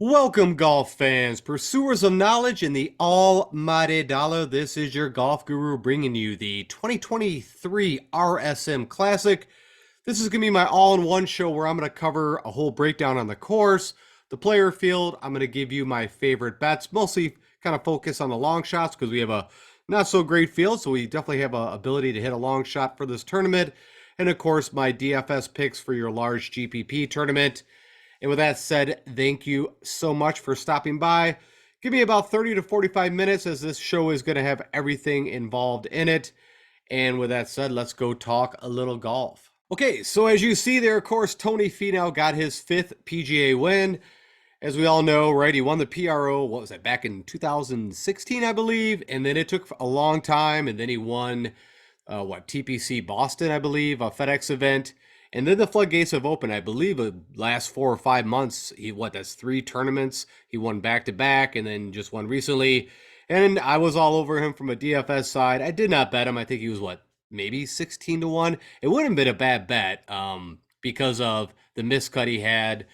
Welcome, golf fans, pursuers of knowledge in the almighty dollar. This is your golf guru bringing you the 2023 RSM Classic. This is going to be my all-in-one show where I'm going to cover a whole breakdown on the course, the player field. I'm going to give you my favorite bets, mostly kind of focus on the long shots because we have a not so great field, so we definitely have an ability to hit a long shot for this tournament. And of course, my DFS picks for your large GPP tournament. And with that said, thank you so much for stopping by. Give me about 30 to 45 minutes as this show is going to have everything involved in it. And with that said, let's go talk a little golf. Okay, so as you see there, of course, Tony Finau got his 5th PGA win. As we all know, right, he won the PRO, what was that, back in 2016, I believe. And then it took a long time, and then he won, TPC Boston, I believe, a FedEx event. And then the floodgates have opened. I believe the last 4 or 5 months, that's 3 tournaments. He won back-to-back and then just won recently. And I was all over him from a DFS side. I did not bet him. I think he was, maybe 16 to 1. It wouldn't have been a bad bet because of the miscut he had,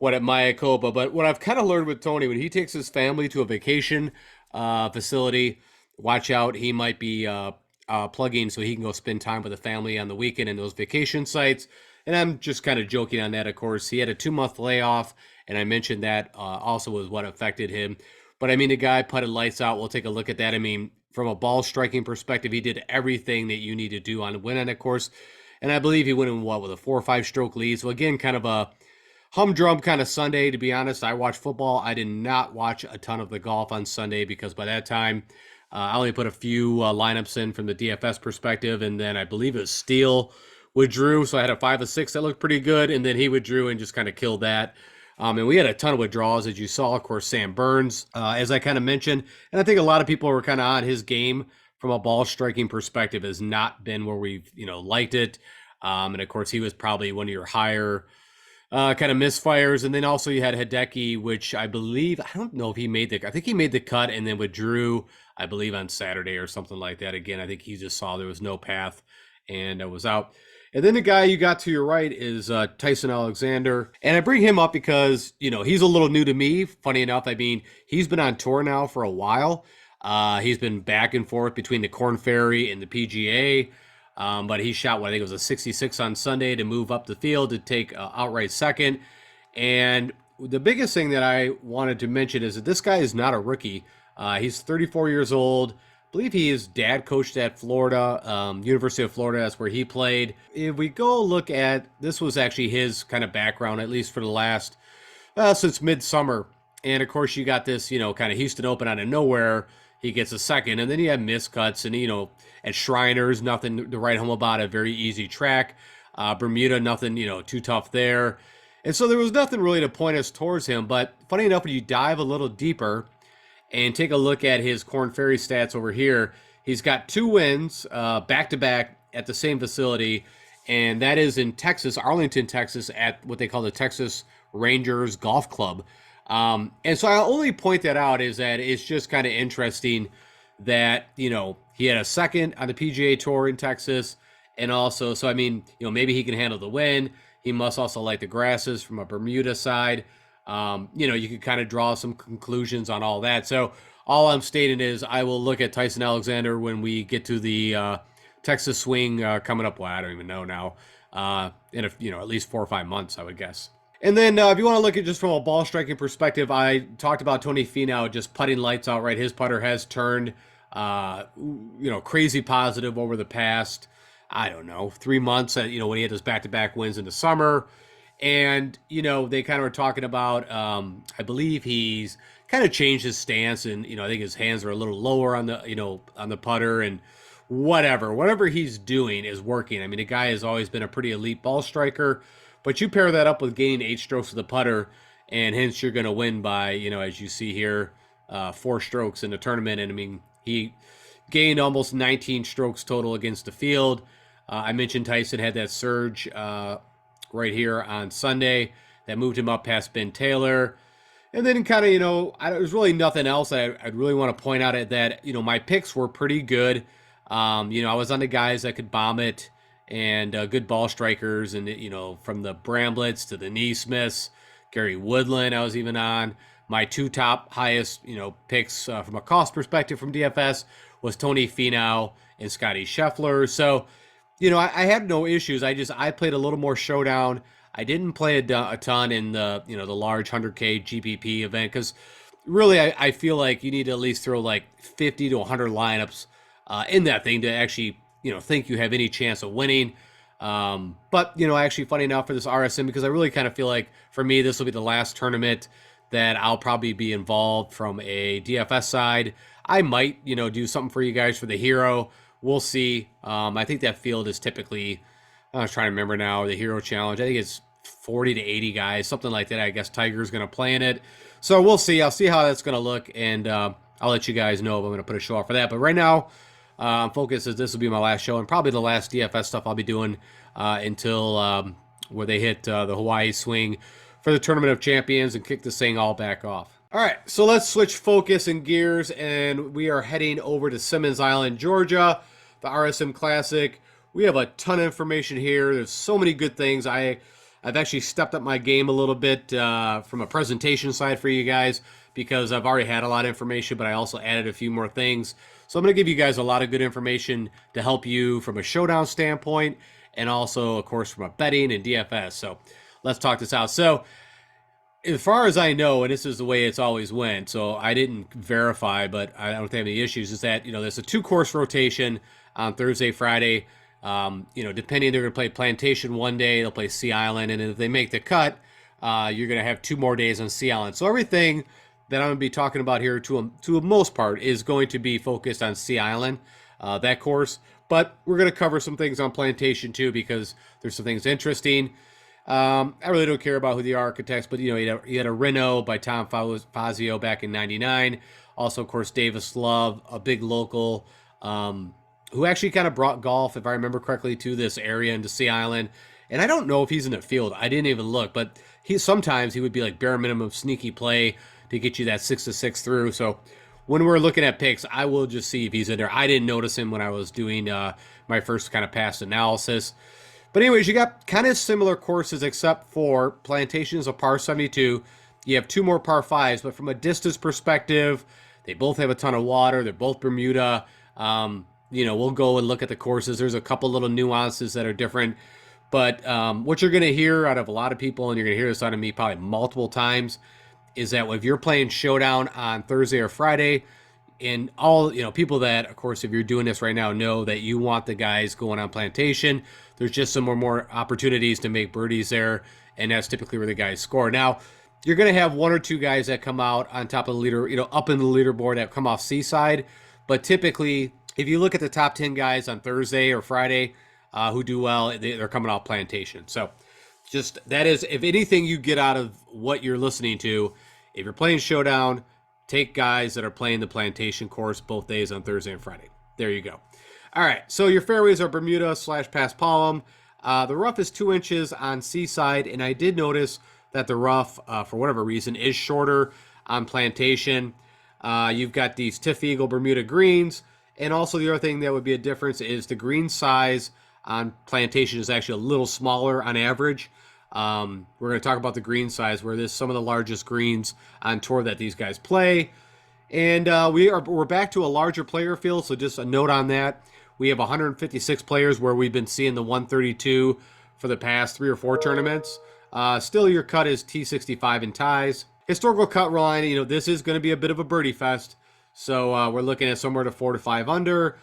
at Mayakoba. But what I've kind of learned with Tony, when he takes his family to a vacation facility, watch out. He might be plugging so he can go spend time with the family on the weekend in those vacation sites. And I'm just kind of joking on that, of course. He had a 2-month layoff, and I mentioned that also was what affected him. But, I mean, the guy putted lights out. We'll take a look at that. I mean, from a ball striking perspective, he did everything that you need to do on win on that course. And I believe he went in, with a 4 or 5 stroke lead. So, again, kind of a humdrum kind of Sunday, to be honest. I watched football. I did not watch a ton of the golf on Sunday because by that time, I only put a few lineups in from the DFS perspective, and then I believe it was Steele withdrew, so I had a 5 of 6 that looked pretty good, and then he withdrew and just kind of killed that. And we had a ton of withdrawals, as you saw. Of course, Sam Burns, as I kind of mentioned, and I think a lot of people were kind of on his game from a ball striking perspective has not been where we've liked it. And of course, he was probably one of your higher kind of misfires. And then also you had Hideki, which I believe, I don't know if I think he made the cut and then withdrew, I believe on Saturday or something like that. Again, I think he just saw there was no path and was out. And then the guy you got to your right is Tyson Alexander. And I bring him up because, he's a little new to me. Funny enough, I mean, he's been on tour now for a while. He's been back and forth between the Korn Ferry and the PGA. But he shot, I think it was a 66 on Sunday to move up the field to take outright second. And the biggest thing that I wanted to mention is that this guy is not a rookie. He's 34 years old. I believe his dad coached at Florida, University of Florida. That's where he played. If we go look at, this was actually his kind of background, at least for the last, since midsummer. And of course, you got this, kind of Houston Open out of nowhere. He gets a second, and then you have miscuts, and, at Shriners, nothing to write home about, a very easy track. Bermuda, nothing, too tough there. And so there was nothing really to point us towards him. But funny enough, when you dive a little deeper and take a look at his Korn Ferry stats over here, he's got 2 wins back-to-back at the same facility, and that is in Texas, Arlington, Texas, at what they call the Texas Rangers Golf Club. And so I only point that out is that it's just kind of interesting that, he had a second on the PGA Tour in Texas, and also, so I mean, maybe he can handle the wind. He must also like the grasses from a Bermuda side. You could kind of draw some conclusions on all that. So all I'm stating is I will look at Tyson Alexander when we get to the Texas swing coming up. Well, I don't even know now. In at least 4 or 5 months, I would guess. And then if you want to look at just from a ball striking perspective, I talked about Tony Finau just putting lights out, right? His putter has turned, crazy positive over the past, I don't know, 3 months, when he had his back-to-back wins in the summer. And, they kind of were talking about, I believe he's kind of changed his stance and, I think his hands are a little lower on the, on the putter and whatever he's doing is working. I mean, the guy has always been a pretty elite ball striker, but you pair that up with gaining 8 strokes of the putter and hence you're going to win by, as you see here, 4 strokes in the tournament. And I mean, he gained almost 19 strokes total against the field. I mentioned Tyson had that surge, right here on Sunday that moved him up past Ben Taylor. And then kind of, there's really nothing else I'd really want to point out at that, my picks were pretty good. I was on the guys that could bomb it and good ball strikers and, from the Bramblets to the Neesmiths, Gary Woodland I was even on. My two top highest, picks from a cost perspective from DFS was Tony Finau and Scotty Scheffler. So, I had no issues. I played a little more showdown. I didn't play a ton in the large 100K GPP event because really I feel like you need to at least throw like 50 to 100 lineups in that thing to actually think you have any chance of winning. But actually, funny enough for this RSM, because I really kind of feel like for me this will be the last tournament that I'll probably be involved from a DFS side. I might do something for you guys for the Hero. We'll see. I think that field is typically, I was trying to remember now, the Hero Challenge. I think it's 40 to 80 guys, something like that. I guess Tiger's going to play in it. So we'll see. I'll see how that's going to look, and I'll let you guys know if I'm going to put a show out for that. But right now, focus is this will be my last show and probably the last DFS stuff I'll be doing until where they hit the Hawaii swing for the Tournament of Champions and kick this thing all back off. All right, so let's switch focus and gears, and we are heading over to Simmons Island, Georgia, the RSM Classic. We have a ton of information here. There's so many good things. I've actually stepped up my game a little bit from a presentation side for you guys because I've already had a lot of information, but I also added a few more things. So I'm going to give you guys a lot of good information to help you from a showdown standpoint and also, of course, from a betting and DFS. So let's talk this out. So as far as I know, and this is the way it's always went, so I didn't verify, but I don't have any issues, is that, there's a 2-course rotation on Thursday, Friday. Depending, they're going to play Plantation one day, they'll play Sea Island, and if they make the cut, you're going to have 2 more days on Sea Island. So everything that I'm going to be talking about here, to a most part, is going to be focused on Sea Island, that course. But we're going to cover some things on Plantation too, because there's some things interesting. I really don't care about who the architects, but you had a Reno by Tom Fazio back in '99. Also, of course, Davis Love, a big local, who actually kind of brought golf, if I remember correctly, to this area and to Sea Island. And I don't know if he's in the field. I didn't even look, but sometimes he would be like bare minimum sneaky play to get you that 6-6 through. So when we're looking at picks, I will just see if he's in there. I didn't notice him when I was doing my first kind of past analysis. But anyways, you got kind of similar courses except for Plantation's a par 72. You have 2 more par 5s, but from a distance perspective, they both have a ton of water. They're both Bermuda. We'll go and look at the courses. There's a couple little nuances that are different. But what you're going to hear out of a lot of people, and you're going to hear this out of me probably multiple times, is that if you're playing Showdown on Thursday or Friday, and all, people that, of course, if you're doing this right now, know that you want the guys going on Plantation. There's just some more opportunities to make birdies there, and that's typically where the guys score. Now, you're going to have 1 or 2 guys that come out on top of the leader, up in the leaderboard that come off Seaside. But typically, if you look at the top 10 guys on Thursday or Friday who do well, they're coming off Plantation. So just that is, if anything you get out of what you're listening to, if you're playing Showdown, take guys that are playing the Plantation course both days on Thursday and Friday. There you go. All right, so your fairways are Bermuda / Past Palm. The rough is 2 inches on Seaside, and I did notice that the rough, for whatever reason, is shorter on Plantation. You've got these Tiff Eagle Bermuda greens, and also the other thing that would be a difference is the green size on Plantation is actually a little smaller on average. We're going to talk about the green size, where there's some of the largest greens on tour that these guys play. And we're back to a larger player field, so just a note on that. We have 156 players, where we've been seeing the 132 for the past 3 or 4 tournaments. Still, your cut is T65 in ties. Historical cut line, this is going to be a bit of a birdie fest. So we're looking at somewhere to 4 to 5 under.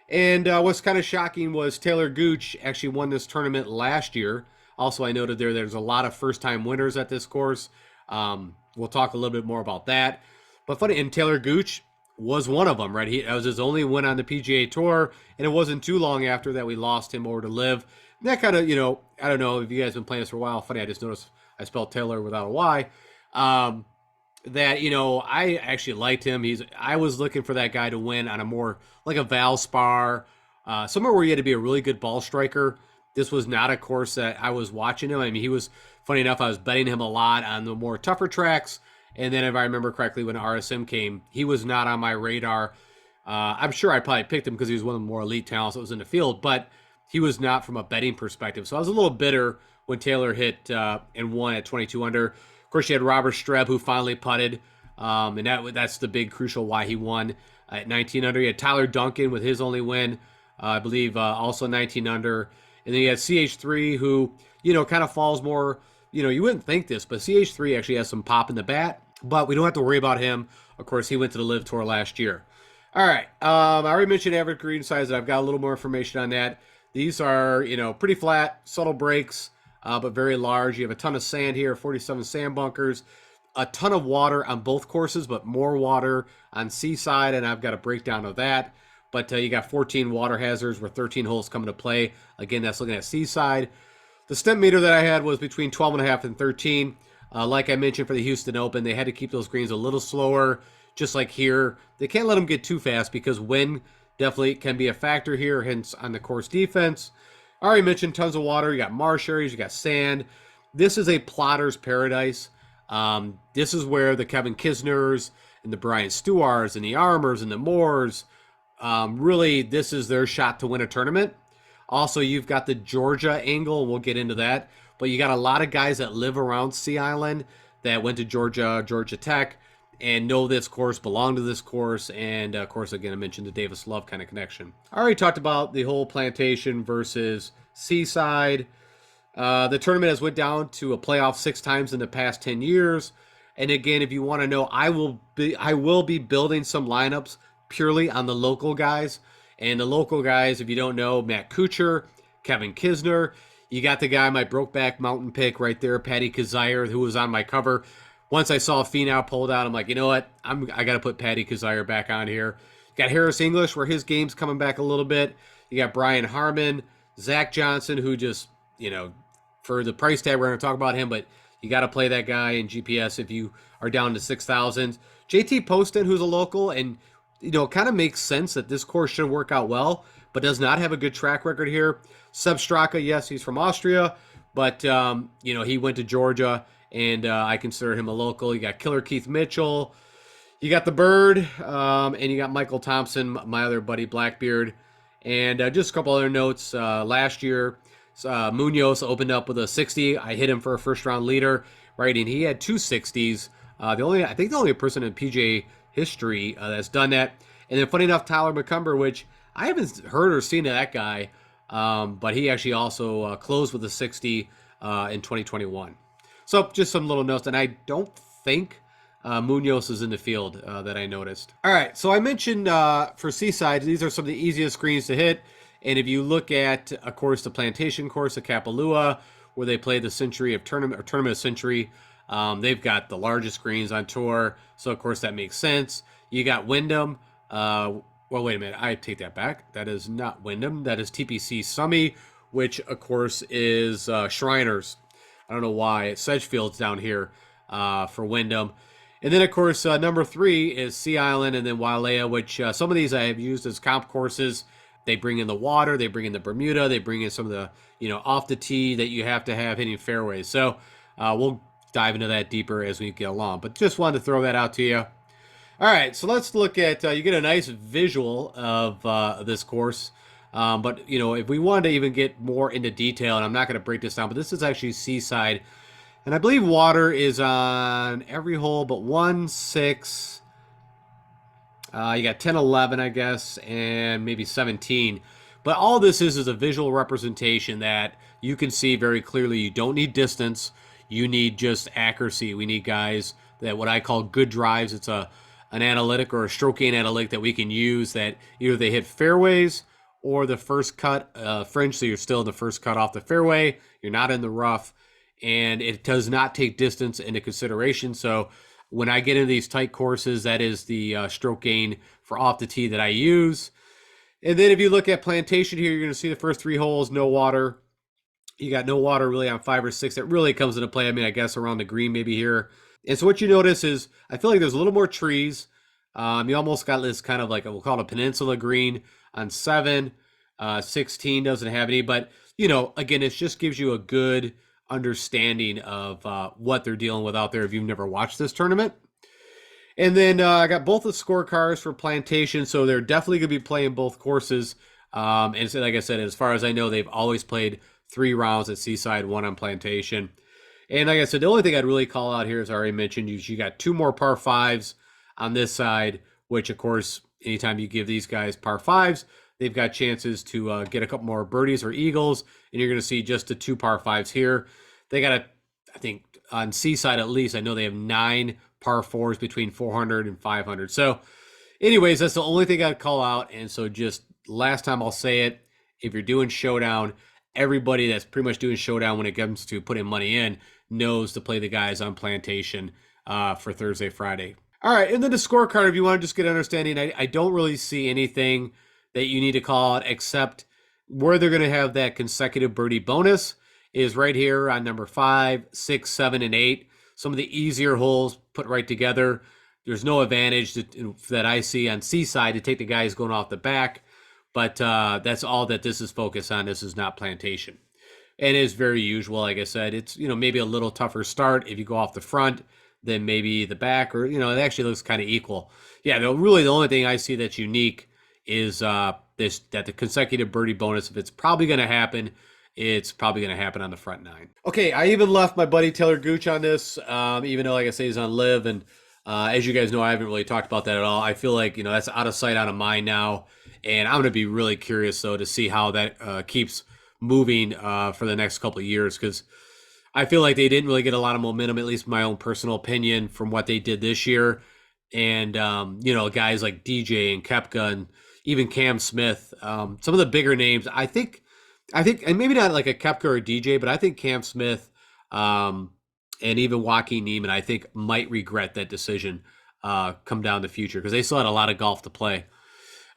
And what's kind of shocking was Taylor Gooch actually won this tournament last year. Also, I noted there's a lot of first-time winners at this course. We'll talk a little bit more about that. But funny, and Taylor Gooch was one of them, right? That was his only win on the PGA Tour, and it wasn't too long after that we lost him over to Live. And that kind of, I don't know if you guys have been playing this for a while. Funny, I just noticed I spelled Taylor without a Y. That, I actually liked him. I was looking for that guy to win on a more, like a Valspar, somewhere where he had to be a really good ball striker. This was not a course that I was watching him. I mean, he was, funny enough, I was betting him a lot on the more tougher tracks. And then if I remember correctly, when RSM came, he was not on my radar. I'm sure I probably picked him because he was one of the more elite talents that was in the field, but he was not from a betting perspective. So I was a little bitter when Taylor hit and won at 22 under. Of course, you had Robert Streb, who finally putted, and that's the big crucial why he won at 19 under. You had Tyler Duncan with his only win, I believe, also 19 under. And then you had CH3, who, kind of falls more, you wouldn't think this, but CH3 actually has some pop in the bat, but we don't have to worry about him. Of course, he went to the Live Tour last year. All right, I already mentioned average green size, and I've got a little more information on that. These are, pretty flat, subtle breaks, but very large. You have a ton of sand here, 47 sand bunkers, a ton of water on both courses, but more water on Seaside, and I've got a breakdown of that. But you got 14 water hazards with 13 holes coming to play. Again, that's looking at Seaside. The stem meter that I had was between 12.5 and 13. Like I mentioned for the Houston Open, they had to keep those greens a little slower, just like here. They can't let them get too fast because wind definitely can be a factor here, hence on the course defense. I already mentioned tons of water. You got marsh areas, you got sand. This is a plotter's paradise. This is where the Kevin Kisners and the Brian Stewarts and the Armors and the Moores, really, this is their shot to win a tournament. Also, you've got the Georgia angle, and we'll get into that. But you got a lot of guys that live around Sea Island that went to Georgia Tech, and know this course, belong to this course, and of course, again, I mentioned the Davis Love kind of connection. I already talked about the whole Plantation versus Seaside. The tournament has went down to a playoff 6 times in the past 10 years. And again, if you want to know, I will be building some lineups purely on the local guys. And the local guys, if you don't know, Matt Kuchar, Kevin Kisner. You got the guy, my Brokeback Mountain pick right there, Patty Kazire, who was on my cover. Once I saw Finau pulled out, I'm like, you know what? I got to put Patty Kazire back on here. You got Harris English, where his game's coming back a little bit. You got Brian Harmon, Zach Johnson, who just, for the price tag, we're going to talk about him, but you got to play that guy in GPS if you are down to 6,000. JT Poston, who's a local, and, it kind of makes sense that this course should work out well, but does not have a good track record here. Seb Straka, yes, he's from Austria, but, he went to Georgia, and I consider him a local. You got Killer Keith Mitchell. You got the Bird, and you got Michael Thompson, my other buddy Blackbeard. And just a couple other notes. Last year, Munoz opened up with a 60. I hit him for a first-round leader, right? And he had 2 60s. I think the only person in PGA history that's done that. And then, funny enough, Tyler McCumber, which I haven't heard or seen of that guy, but he actually also closed with a 60 in 2021. So just some little notes, and I don't think Munoz is in the field that I noticed. All right, so I mentioned for Seaside, these are some of the easiest greens to hit. And if you look at, of course, the Plantation course at Kapalua, where they play the Tournament of Century, they've got the largest greens on tour. So, of course, that makes sense. You got Wyndham. Well, wait a minute. I take that back. That is not Wyndham. That is TPC Summy, which, of course, is Shriners. I don't know why. Sedgefield's down here for Wyndham. And then, of course, number 3 is Sea Island and then Wailea, which some of these I have used as comp courses. They bring in the water. They bring in the Bermuda. They bring in some of the, off the tee that you have to have hitting fairways. So we'll dive into that deeper as we get along. But just wanted to throw that out to you. All right, so let's look at, you get a nice visual of this course. But, if we wanted to even get more into detail, and I'm not going to break this down, but this is actually Seaside. And I believe water is on every hole but 1, 6. You got 10, 11, I guess, and maybe 17. But all this is a visual representation that you can see very clearly. You don't need distance. You need just accuracy. We need guys that what I call good drives. It's an analytic or a stroke gain analytic that we can use that either they hit fairways or the first cut fringe, so you're still in the first cut off the fairway. You're not in the rough, and it does not take distance into consideration. So when I get into these tight courses, that is the stroke gain for off the tee that I use. And then if you look at Plantation here, you're going to see the first 3 holes, no water. You got no water really on 5 or 6. That really comes into play, I guess, around the green maybe here. And so what you notice is I feel like there's a little more trees. You almost got this kind of like, we'll call it a peninsula green on 7. 16 doesn't have any. But, again, it just gives you a good understanding of what they're dealing with out there if you've never watched this tournament. And then I got both the scorecards for Plantation, so they're definitely going to be playing both courses. And so, like I said, as far as I know, they've always played 3 rounds at Seaside, 1 on Plantation. And like I said, the only thing I'd really call out here, as I already mentioned, you got two more par fives on this side, which of course, anytime you give these guys par fives, they've got chances to get a couple more birdies or eagles, and you're going to see just the two par fives here. They got I think on Seaside at least, I know they have 9 par fours between 400 and 500. So, anyways, that's the only thing I'd call out. And so, just last time I'll say it, if you're doing showdown, everybody that's pretty much doing showdown when it comes to putting money in knows to play the guys on plantation for Thursday, Friday. All right, and then the scorecard, if you want to just get an understanding, I don't really see anything that you need to call out except where they're going to have that consecutive birdie bonus is right here on number 5, 6, 7, and 8. Some of the easier holes put right together. There's no advantage that I see on Seaside to take the guys going off the back, but that's all that this is focused on. This is not plantation. And it is very usual, like I said. It's, maybe a little tougher start if you go off the front than maybe the back, or, it actually looks kind of equal. Yeah, really the only thing I see that's unique is that the consecutive birdie bonus, if it's probably going to happen, it's probably going to happen on the front 9. Okay, I even left my buddy Taylor Gooch on this, even though, like I say, he's on live. And as you guys know, I haven't really talked about that at all. I feel like, that's out of sight, out of mind now. And I'm going to be really curious, though, to see how that keeps moving for the next couple of years, because I feel like they didn't really get a lot of momentum, at least my own personal opinion, from what they did this year. And, guys like DJ and Koepka and even Cam Smith, some of the bigger names, I think, and maybe not like a Koepka or a DJ, but I think Cam Smith and even Joaquin Niemann, I think, might regret that decision come down the future, because they still had a lot of golf to play.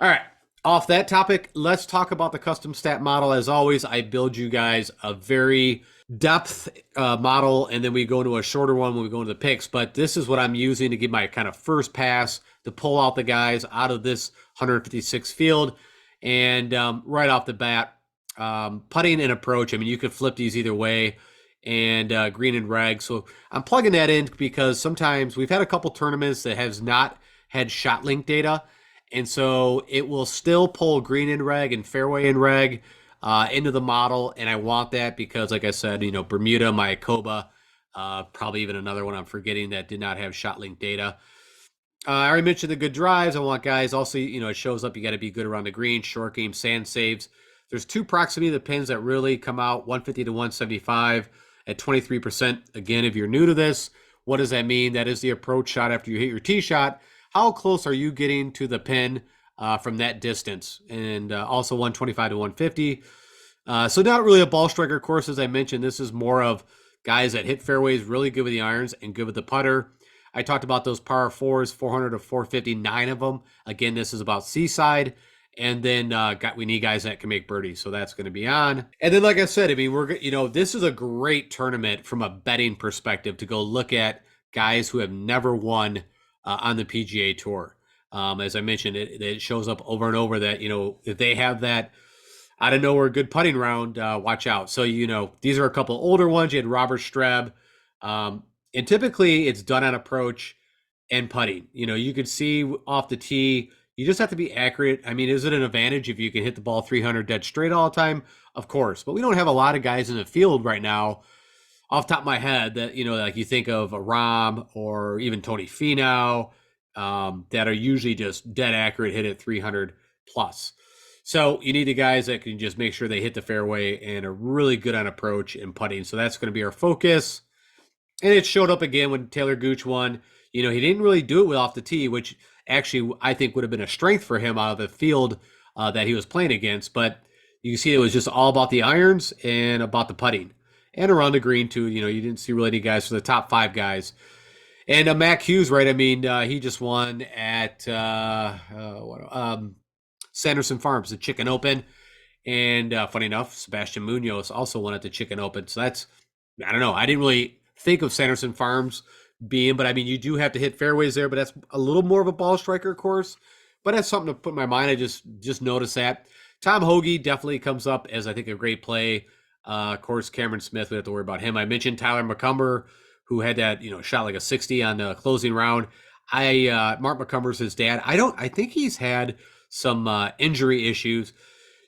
All right. Off that topic, let's talk about the custom stat model. As always, I build you guys a very depth model, and then we go into a shorter one when we go into the picks. But this is what I'm using to give my kind of first pass to pull out the guys out of this 156 field. And right off the bat, putting and approach, I mean, you could flip these either way, and green and reg. So I'm plugging that in because sometimes we've had a couple tournaments that has not had shot link data. And so it will still pull green and reg and fairway and reg into the model. And I want that because, like I said, Bermuda, Mayakoba, probably even another one I'm forgetting that did not have shot link data. I already mentioned the good drives. I want guys also, it shows up, you got to be good around the green, short game, sand saves. There's 2 proximity of the pins that really come out, 150 to 175 at 23%. Again, if you're new to this, what does that mean? That is the approach shot after you hit your tee shot. How close are you getting to the pin from that distance? And also 125 to 150. So not really a ball striker course, as I mentioned. This is more of guys that hit fairways, really good with the irons and good with the putter. I talked about those par fours, 400 to 450, 9 of them. Again, this is about Seaside. And then we need guys that can make birdies, so that's going to be on. And then, like I said, I mean, this is a great tournament from a betting perspective to go look at guys who have never won on the PGA Tour. As I mentioned, it shows up over and over that, if they have that out of nowhere good putting round, watch out. So, these are a couple older ones. You had Robert Streb. And typically it's done on approach and putting. You could see off the tee, you just have to be accurate. I mean, is it an advantage if you can hit the ball 300 dead straight all the time? Of course. But we don't have a lot of guys in the field right now off the top of my head that, like you think of a Rahm or even Tony Finau, that are usually just dead accurate, hit at 300 plus. So you need the guys that can just make sure they hit the fairway and are really good on approach and putting. So that's going to be our focus. And it showed up again when Taylor Gooch won. He didn't really do it with off the tee, which actually I think would have been a strength for him out of the field that he was playing against. But you can see it was just all about the irons and about the putting. And around the green, too. You didn't see really any guys for the top 5 guys. And Mac Hughes, right? I mean, he just won at Sanderson Farms, the Chicken Open. And funny enough, Sebastian Munoz also won at the Chicken Open. So that's, I don't know. I didn't really think of Sanderson Farms being, but I mean, you do have to hit fairways there, but that's a little more of a ball striker course. But that's something to put in my mind. I just noticed that. Tom Hoagie definitely comes up as, I think, a great play. Of course, Cameron Smith, we have to worry about him. I mentioned Tyler McCumber, who had that, shot like a 60 on the closing round. Mark McCumber's his dad. I think he's had some injury issues.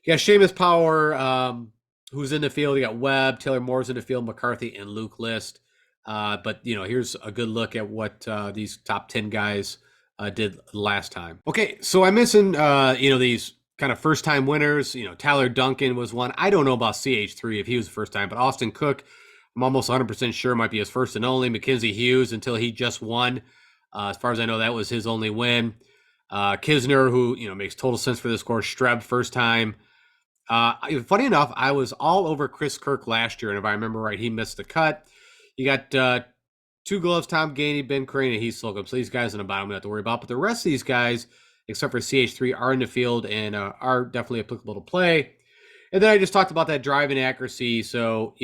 You got Seamus Power, who's in the field. You got Webb, Taylor Moore's in the field, McCarthy, and Luke List. But here's a good look at what these top 10 guys did last time. Okay, so I mentioned these kind of first time winners. Tyler Duncan was one. I don't know about CH3 if he was the first time, but Austin Cook, I'm almost 100% sure might be his first and only. Mackenzie Hughes, until he just won. As far as I know, that was his only win. Kisner, who makes total sense for this course. Streb, first time. Funny enough, I was all over Chris Kirk last year, and if I remember right, he missed the cut. You got two gloves, Tom Gainey, Ben Crane, and Heath Slocum. So these guys in the bottom we don't have to worry about. But the rest of these guys, except for CH3, are in the field and are definitely applicable to play. And then I just talked about that driving accuracy. So,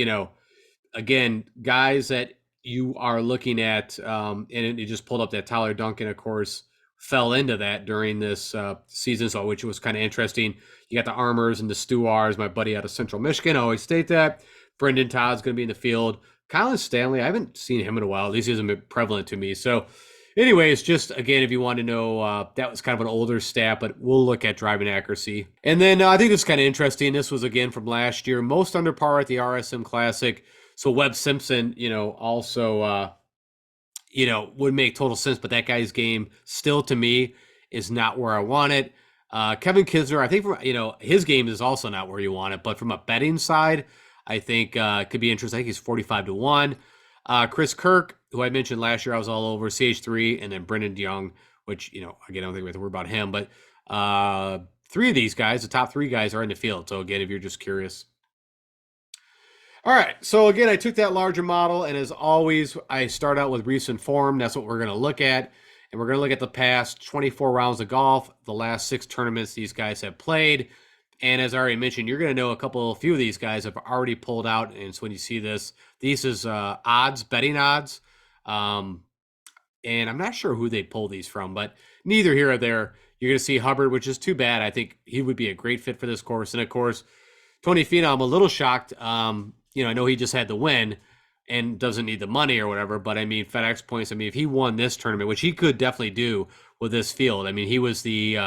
again, guys that you are looking at, and it just pulled up that Tyler Duncan, of course, fell into that during this season, so which was kind of interesting. You got the Armors and the Stewards, my buddy out of Central Michigan. I always state that. Brendan Todd's going to be in the field. Colin Stanley, I haven't seen him in a while. At least he hasn't been prevalent to me. So, anyways, just again, if you want to know, that was kind of an older stat, but we'll look at driving accuracy. And then I think it's kind of interesting. This was again from last year, most under par at the RSM Classic. So Webb Simpson, also, would make total sense, but that guy's game still to me is not where I want it. Kevin Kisner, I think his game is also not where you want it, but from a betting side, I think it could be interesting. I think he's 45-1. Chris Kirk, who I mentioned last year, I was all over. CH3, and then Brendan Young, which, again, I don't think we have to worry about him. But three of these guys, the top three guys, are in the field. So, again, if you're just curious. All right, so again, I took that larger model, and as always, I start out with recent form. That's what we're going to look at. And we're going to look at the past 24 rounds of golf, the last 6 tournaments these guys have played. And as I already mentioned, you're going to know a few of these guys have already pulled out. And so when you see this is odds, betting odds. And I'm not sure who they pull these from, but neither here or there. You're going to see Hubbard, which is too bad. I think he would be a great fit for this course. And of course, Tony Finau, I'm a little shocked. I know he just had the win and doesn't need the money or whatever, but I mean, FedEx points, if he won this tournament, which he could definitely do with this field. He was the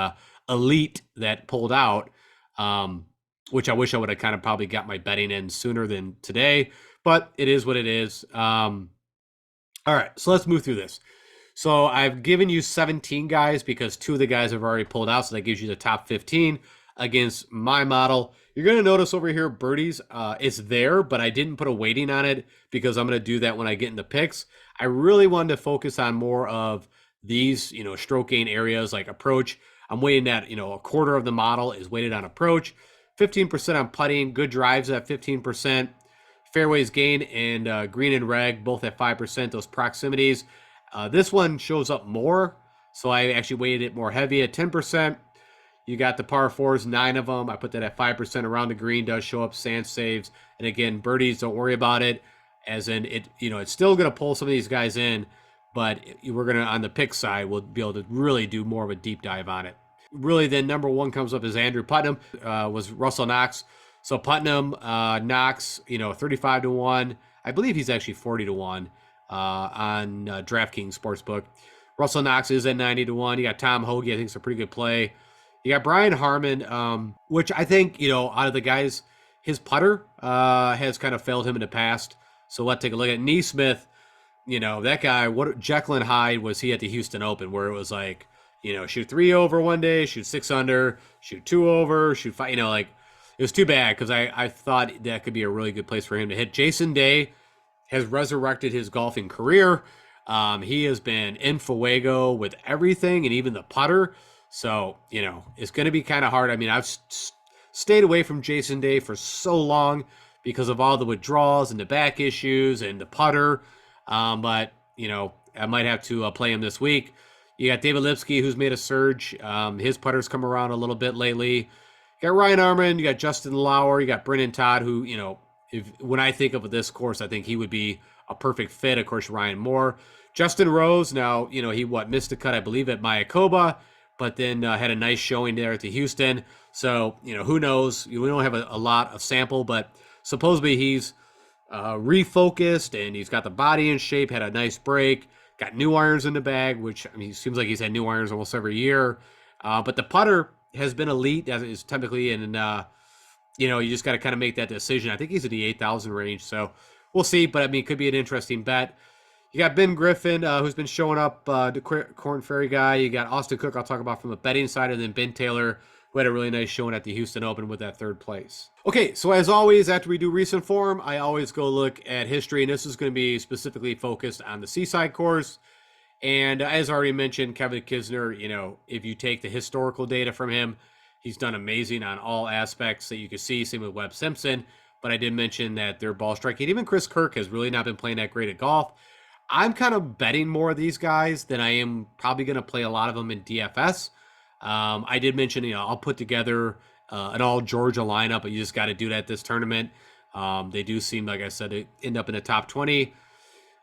elite that pulled out, which I wish I would have kind of probably got my betting in sooner than today, but it is what it is. All right, so let's move through this. So I've given you 17 guys because 2 of the guys have already pulled out, so that gives you the top 15 against my model. You're going to notice over here, birdies, it's there, but I didn't put a weighting on it because I'm going to do that when I get into picks. I really wanted to focus on more of these, stroke gain areas like approach. I'm weighting that, a quarter of the model is weighted on approach, 15% on putting, good drives at 15%, fairways gain and green and reg, both at 5%, those proximities. This one shows up more, so I actually weighted it more heavy at 10%. You got the par 4s, 9 of them. I put that at 5%. Around the green does show up sand saves. And again, birdies, don't worry about it. As in, it's still going to pull some of these guys in, but we're going to, on the pick side, we'll be able to really do more of a deep dive on it. Really, then number 1 comes up as Andrew Putnam, was Russell Knox. So Putnam, Knox, 35-1. I believe he's actually 40-1 on DraftKings Sportsbook. Russell Knox is at 90-1. You got Tom Hoagie, I think it's a pretty good play. You got Brian Harman, which I think, out of the guys, his putter has kind of failed him in the past. So let's take a look at Neesmith. That guy, what Jekyll and Hyde was he at the Houston Open, where it was like, shoot 3 over one day, shoot 6 under, shoot 2 over, shoot 5, it was too bad because I thought that could be a really good place for him to hit. Jason Day has resurrected his golfing career. He has been in fuego with everything and even the putter. So, it's going to be kind of hard. I've stayed away from Jason Day for so long because of all the withdrawals and the back issues and the putter. But, I might have to play him this week. You got David Lipsky, who's made a surge. His putter's come around a little bit lately. You got Ryan Arman. You got Justin Lauer. You got Brendan Todd, who, when I think of this course, I think he would be a perfect fit. Of course, Ryan Moore. Justin Rose, now, he missed a cut, I believe, at Mayakoba, but then had a nice showing there at the Houston. So, who knows? We don't have a lot of sample, but supposedly he's refocused and he's got the body in shape, had a nice break, got new irons in the bag, which, it seems like he's had new irons almost every year. But the putter has been elite, as is typically, and you just got to kind of make that decision. I think he's in the 8,000 range, so We'll see, but I mean, it could be an interesting bet. You got Ben Griffin, who's been showing up, the Corn Ferry guy. You got Austin Cook, I'll talk about from the betting side, and then Ben Taylor, who had a really nice showing at the Houston Open with that third place. Okay, so as always, after we do recent form, I always go look at history, and this is going to be specifically focused on the Seaside course. And as I already mentioned, Kevin Kisner, if you take the historical data from him, he's done amazing on all aspects that you can see. Same with Webb Simpson. But I did mention that their ball striking, even Chris Kirk has really not been playing that great at golf. I'm kind of betting more of these guys than I am probably going to play a lot of them in DFS. I did mention, I'll put together an all Georgia lineup, but you just got to do that this tournament. They do seem, like I said, to end up in the top 20. You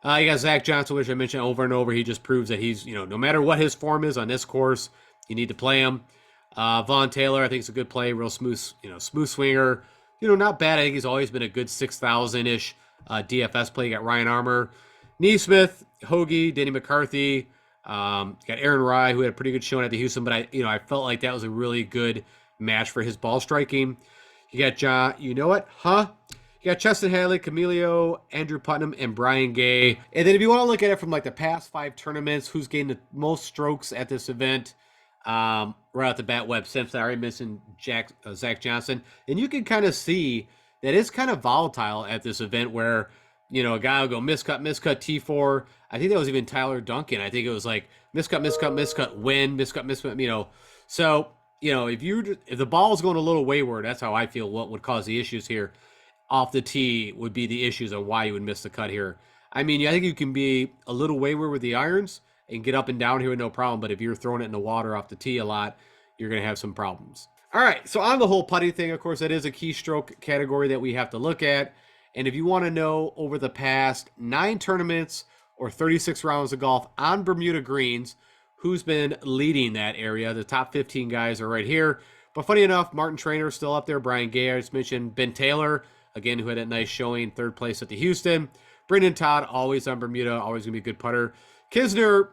got Zach Johnson, which I mentioned over and over. He just proves that he's, no matter what his form is on this course, you need to play him. Vaughn Taylor, I think is a good play, real smooth, smooth swinger. Not bad. I think he's always been a good 6,000-ish DFS play. You got Ryan Armour, Neesmith, Hoagie, Danny McCarthy. Got Aaron Rye, who had a pretty good showing at the Houston, but I felt like that was a really good match for his ball striking. You got John, you got Cheston Hadley, Camilio, Andrew Putnam, and Brian Gay. And then if you want to look at it from like the past 5 tournaments, who's gained the most strokes at this event, right off the bat, Webb Simpson. I already mentioned Zach Johnson. And you can kind of see that it's kind of volatile at this event where, a guy will go miscut, T4. I think that was even Tyler Duncan. I think it was like miscut, win, miscut. So, if the ball is going a little wayward, that's how I feel what would cause the issues here. Off the tee would be the issues of why you would miss the cut here. I mean, I think you can be a little wayward with the irons and get up and down here with no problem, but if you're throwing it in the water off the tee a lot, you're going to have some problems. All right, so on the whole putting thing, of course, that is a keystroke category that we have to look at. And if you want to know over the past 9 tournaments or 36 rounds of golf on Bermuda greens, who's been leading that area, the top 15 guys are right here. But funny enough, Martin Trainer still up there. Brian Gay, I just mentioned. Ben Taylor, again, who had that nice showing, 3rd place at the Houston. Brendan Todd, always on Bermuda, always going to be a good putter. Kisner,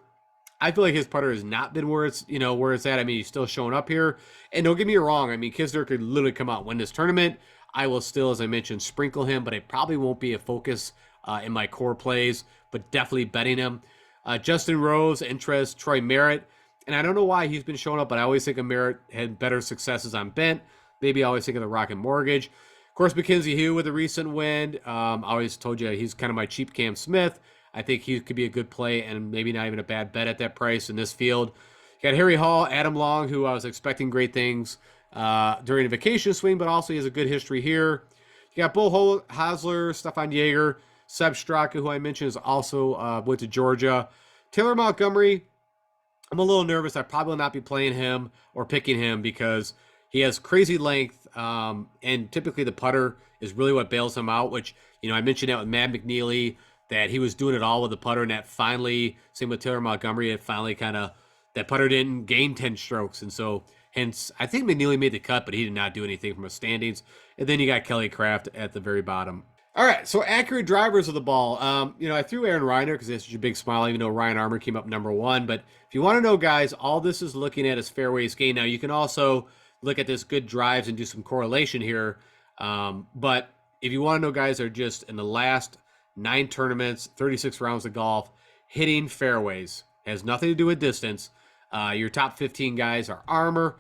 I feel like his putter has not been where it's at. I mean, he's still showing up here. And don't get me wrong, I mean, Kisner could literally come out and win this tournament. I will still, as I mentioned, sprinkle him, but it probably won't be a focus in my core plays, but definitely betting him. Justin Rose, interest, Troy Merritt. And I don't know why he's been showing up, but I always think of Merritt had better successes on Bent. Maybe I always think of the Rocket Mortgage. Of course, Mackenzie Hugh with a recent win. I always told you he's kind of my cheap Cam Smith. I think he could be a good play and maybe not even a bad bet at that price in this field. You got Harry Hall, Adam Long, who I was expecting great things during a vacation swing, but also he has a good history here. You got Bull Hasler, Stefan Jaeger, Seb Straka, who I mentioned is also went to Georgia. Taylor Montgomery, I'm a little nervous. I probably will not be playing him or picking him because he has crazy length, and typically the putter is really what bails him out, which, I mentioned that with Matt McNeely, that he was doing it all with the putter, and that finally, same with Taylor Montgomery, it finally that putter didn't gain 10 strokes, and so hence, I think McNeely made the cut, but he did not do anything from a standings. And then you got Kelly Craft at the very bottom. All right, so accurate drivers of the ball. I threw Aaron Reiner because it's such a big smile, even though Ryan Armour came up number 1. But if you want to know, guys, all this is looking at is fairways gained. Now, you can also look at this good drives and do some correlation here. But if you want to know, guys, are just in the last 9 tournaments, 36 rounds of golf, hitting fairways. Has nothing to do with distance. Your top 15 guys are Armour,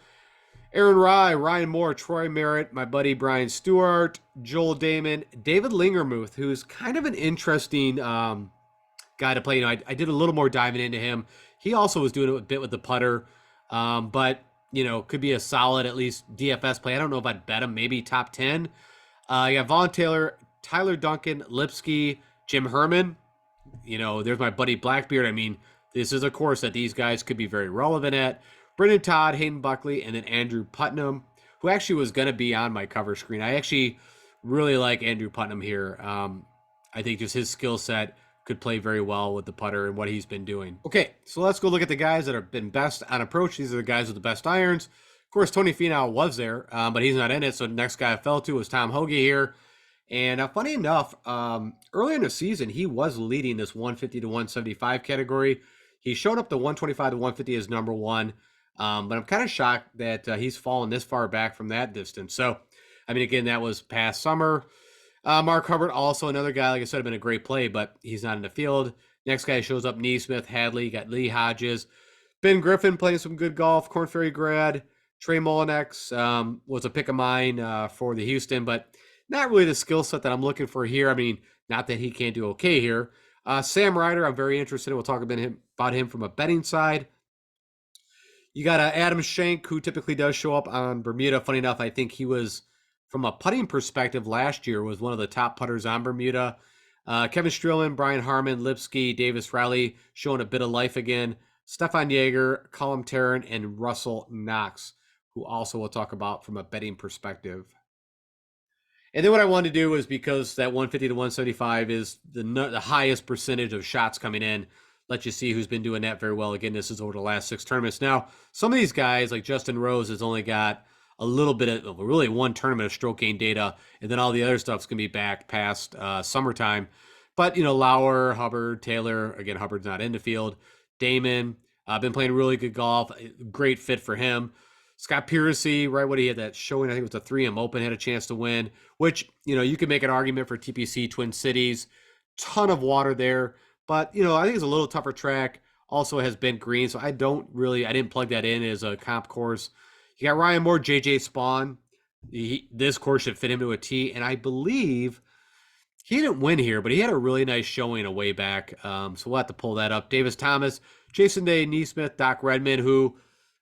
Aaron Rye, Ryan Moore, Troy Merritt, my buddy Brian Stewart, Joel Damon, David Lingermuth, who's kind of an interesting guy to play. I did a little more diving into him. He also was doing it a bit with the putter, but could be a solid at least DFS play. I don't know if I'd bet him. Maybe top 10. You got Vaughn Taylor, Tyler Duncan, Lipsky, Jim Herman. There's my buddy Blackbeard. I mean, this is a course that these guys could be very relevant at. Brendan Todd, Hayden Buckley, and then Andrew Putnam, who actually was going to be on my cover screen. I actually really like Andrew Putnam here. I think just his skill set could play very well with the putter and what he's been doing. Okay, so let's go look at the guys that have been best on approach. These are the guys with the best irons. Of course, Tony Finau was there, but he's not in it. So the next guy I fell to was Tom Hoagie here. And funny enough, early in the season, he was leading this 150 to 175 category. He showed up to 125 to 150 as number 1. But I'm kind of shocked that he's fallen this far back from that distance. So, I mean, again, that was past summer. Mark Hubbard, also another guy, like I said, have been a great play, but he's not in the field. Next guy shows up, Neesmith, Hadley, got Lee Hodges. Ben Griffin playing some good golf, Korn Ferry grad. Trey Molinex was a pick of mine for the Houston, but not really the skill set that I'm looking for here. I mean, not that he can't do okay here. Sam Ryder, I'm very interested in. We'll talk about him from a betting side. You got Adam Schenk, who typically does show up on Bermuda. Funny enough, I think he was, from a putting perspective, last year was one of the top putters on Bermuda. Kevin Streelman, Brian Harmon, Lipsky, Davis Riley showing a bit of life again. Stefan Jaeger, Colin Tarrant, and Russell Knox, who also we'll talk about from a betting perspective. And then what I wanted to do was, because that 150 to 175 is the highest percentage of shots coming in, let you see who's been doing that very well. Again, this is over the last 6 tournaments. Now, some of these guys, like Justin Rose, has only got a little bit of really one tournament of stroke gain data, and then all the other stuff's going to be back past summertime. But, Lauer, Hubbard, Taylor, again, Hubbard's not in the field. Damon, been playing really good golf. Great fit for him. Scott Piercy, right when he had that showing, I think it was the 3M Open, had a chance to win, which, you could make an argument for TPC Twin Cities. Ton of water there. But, I think it's a little tougher track. Also has Bent Green, so I didn't plug that in as a comp course. You got Ryan Moore, JJ Spawn. This course should fit him to a T, and I believe he didn't win here, but he had a really nice showing a way back. So we'll have to pull that up. Davis Thomas, Jason Day, Neesmith, Doc Redman, who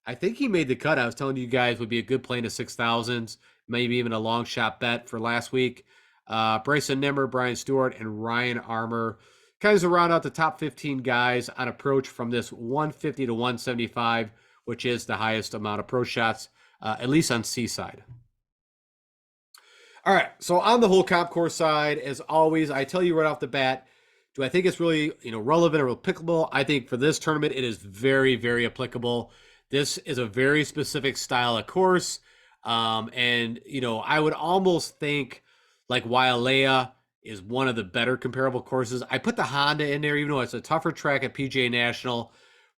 I think he made the cut. I was telling you guys would be a good play in the 6,000s, maybe even a long shot bet for last week. Bryson Nimmer, Brian Stewart, and Ryan Armour. Kind of round out the top 15 guys on approach from this 150 to 175, which is the highest amount of pro shots, at least on Seaside. All right, so on the whole comp course side, as always, I tell you right off the bat, do I think it's really relevant or applicable? I think for this tournament, it is very, very applicable. This is a very specific style of course, and I would almost think like Wailea is one of the better comparable courses. I put the Honda in there, even though it's a tougher track at PGA National,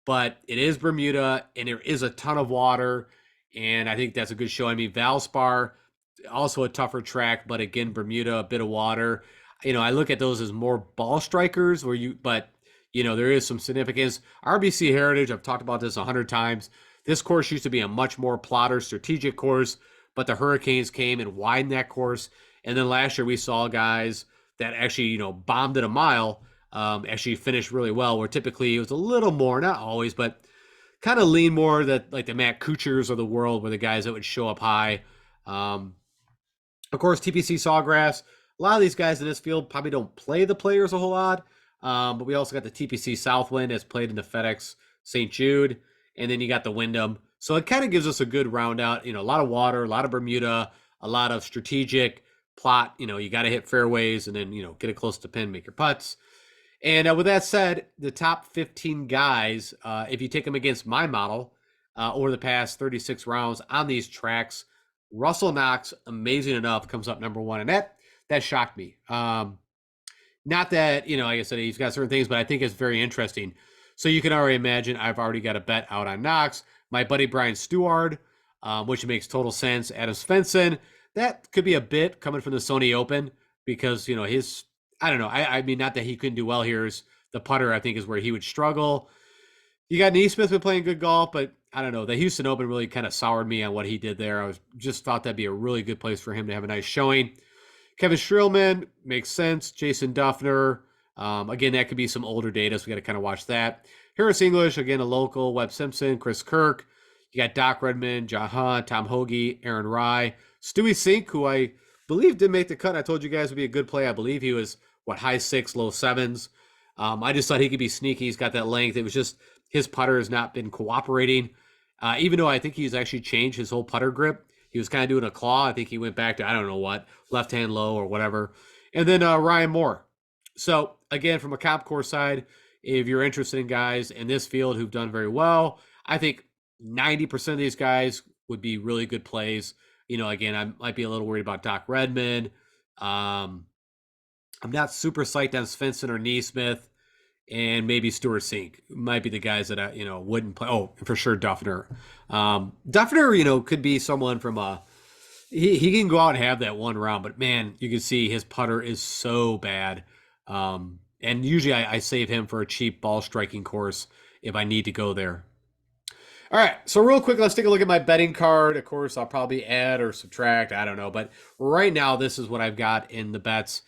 but it is Bermuda, and there is a ton of water, and I think that's a good show. I mean, Valspar, also a tougher track, but again, Bermuda, a bit of water. I look at those as more ball strikers, but there is some significance. RBC Heritage, I've talked about this 100 times. This course used to be a much more plotter, strategic course, but the Hurricanes came and widened that course. And then last year we saw guys that actually, bombed it a mile, actually finished really well, where typically it was a little more, not always, but kind of lean more that like the Matt Kuchars of the world were the guys that would show up high. Of course, TPC Sawgrass, a lot of these guys in this field probably don't play the players a whole lot, but we also got the TPC Southwind that's played in the FedEx St. Jude, and then you got the Wyndham. So it kind of gives us a good round out, a lot of water, a lot of Bermuda, a lot of strategic plot. You got to hit fairways and then, get it close to pin, make your putts. And with that said, the top 15 guys, if you take them against my model over the past 36 rounds on these tracks, Russell Knox, amazing enough, comes up number 1. And that shocked me. Not that, like I said, he's got certain things, but I think it's very interesting. So you can already imagine I've already got a bet out on Knox. My buddy Brian Stewart, which makes total sense. Adam Svensson, that could be a bit coming from the Sony Open because, I don't know. I mean, not that he couldn't do well here. The putter, I think, is where he would struggle. You got Neesmith been playing good golf, but I don't know. The Houston Open really kind of soured me on what he did there. I just thought that'd be a really good place for him to have a nice showing. Kevin Streelman makes sense. Jason Duffner. Again, that could be some older data, so we got to kind of watch that. Harris English, again, a local. Webb Simpson, Chris Kirk. You got Doc Redmond, John Hunt, Tom Hoagie, Aaron Rye. Stewie Sink, who I believe did make the cut. I told you guys would be a good play. I believe he was, high 6, low 7s. I just thought he could be sneaky. He's got that length. It was just his putter has not been cooperating. Even though I think he's actually changed his whole putter grip. He was kind of doing a claw. I think he went back to, I don't know what, left hand low or whatever. And then Ryan Moore. So, again, from a comp course side, if you're interested in guys in this field who've done very well, I think 90% of these guys would be really good plays. Again, I might be a little worried about Doc Redman. I'm not super psyched on Svensson or Neesmith, and maybe Stuart Sink might be the guys that I, wouldn't play. Oh, for sure, Duffner. Duffner, could be someone from a, he can go out and have that one round, but man, you can see his putter is so bad. And usually I save him for a cheap ball striking course if I need to go there. All right, so real quick, let's take a look at my betting card. Of course, I'll probably add or subtract. I don't know, but right now, this is what I've got in the bets.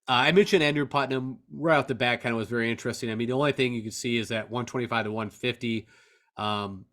I mentioned Andrew Putnam right off the bat, kind of was very interesting. I mean, the only thing you can see is that 125 to 150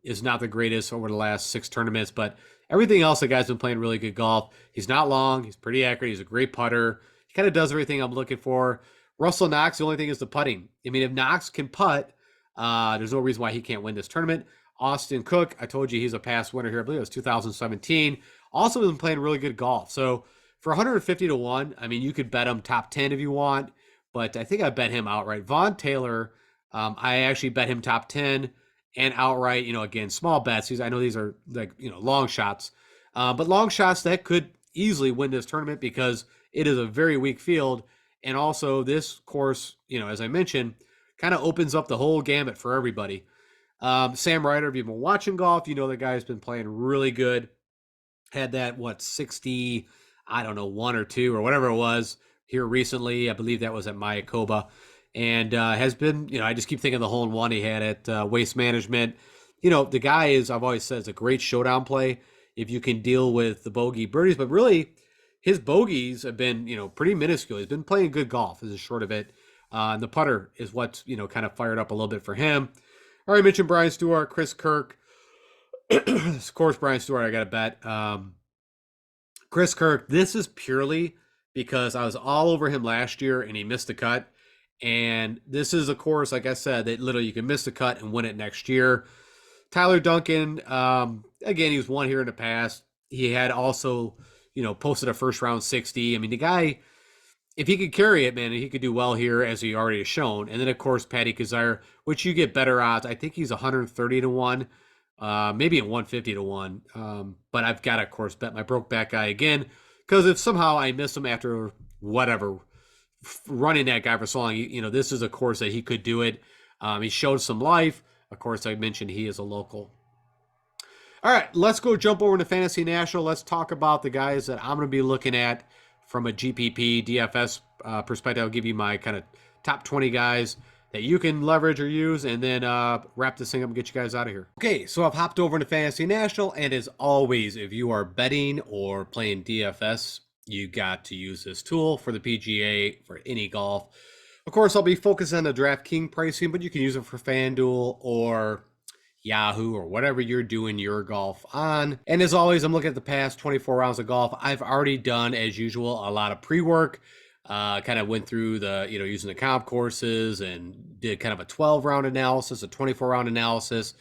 is not the greatest over the last 6 tournaments, but everything else, the guy's been playing really good golf. He's not long, he's pretty accurate, he's a great putter. He kind of does everything I'm looking for. Russell Knox, the only thing is the putting. I mean, if Knox can putt, there's no reason why he can't win this tournament. Austin Cook, I told you he's a past winner here. I believe it was 2017. Also been playing really good golf. So for 150 to 1, I mean, you could bet him top 10 if you want, but I think I bet him outright. Vaughn Taylor, I actually bet him top 10 and outright, again, small bets. I know these are like, long shots, but long shots that could easily win this tournament because it is a very weak field. And also this course, as I mentioned, kind of opens up the whole gamut for everybody. Sam Ryder, if you've been watching golf, the guy's been playing really good. Had that, 60, I don't know, 1 or 2 or whatever it was here recently. I believe that was at Mayakoba. And has been, I just keep thinking the hole in one he had at Waste Management. The guy is, I've always said, is a great showdown play if you can deal with the bogey birdies. But really, his bogeys have been, pretty minuscule. He's been playing good golf, is the short of it. And the putter is what's, kind of fired up a little bit for him. I already mentioned Brian Stewart, Chris Kirk. Of course, Brian Stewart, I got to bet. Chris Kirk, this is purely because I was all over him last year and he missed the cut. And this is a course, like I said, that literally you can miss the cut and win it next year. Tyler Duncan, again, he was won here in the past. He had also, posted a first round 60. I mean, the guy, if he could carry it, man, he could do well here, as he already has shown. And then, of course, Patty Kazire, which you get better odds. I think he's 130 to 1, maybe at 150 to 1. But I've got to, of course, bet my Brokeback guy again, because if somehow I miss him after whatever, running that guy for so long, this is a course that he could do it. He showed some life. Of course, I mentioned he is a local. All right, let's go jump over to Fantasy National. Let's talk about the guys that I'm going to be looking at from a GPP, DFS perspective. I'll give you my kind of top 20 guys that you can leverage or use, and then wrap this thing up and get you guys out of here. Okay, so I've hopped over into Fantasy National, and as always, if you are betting or playing DFS, you got to use this tool for the PGA, for any golf. Of course, I'll be focused on the DraftKings pricing, but you can use it for FanDuel or Yahoo or whatever you're doing your golf on. And as always, I'm looking at the past 24 rounds of golf. I've already done, as usual, a lot of pre-work. Kind of went through the, using the comp courses and did kind of a 12-round analysis, a 24-round analysis.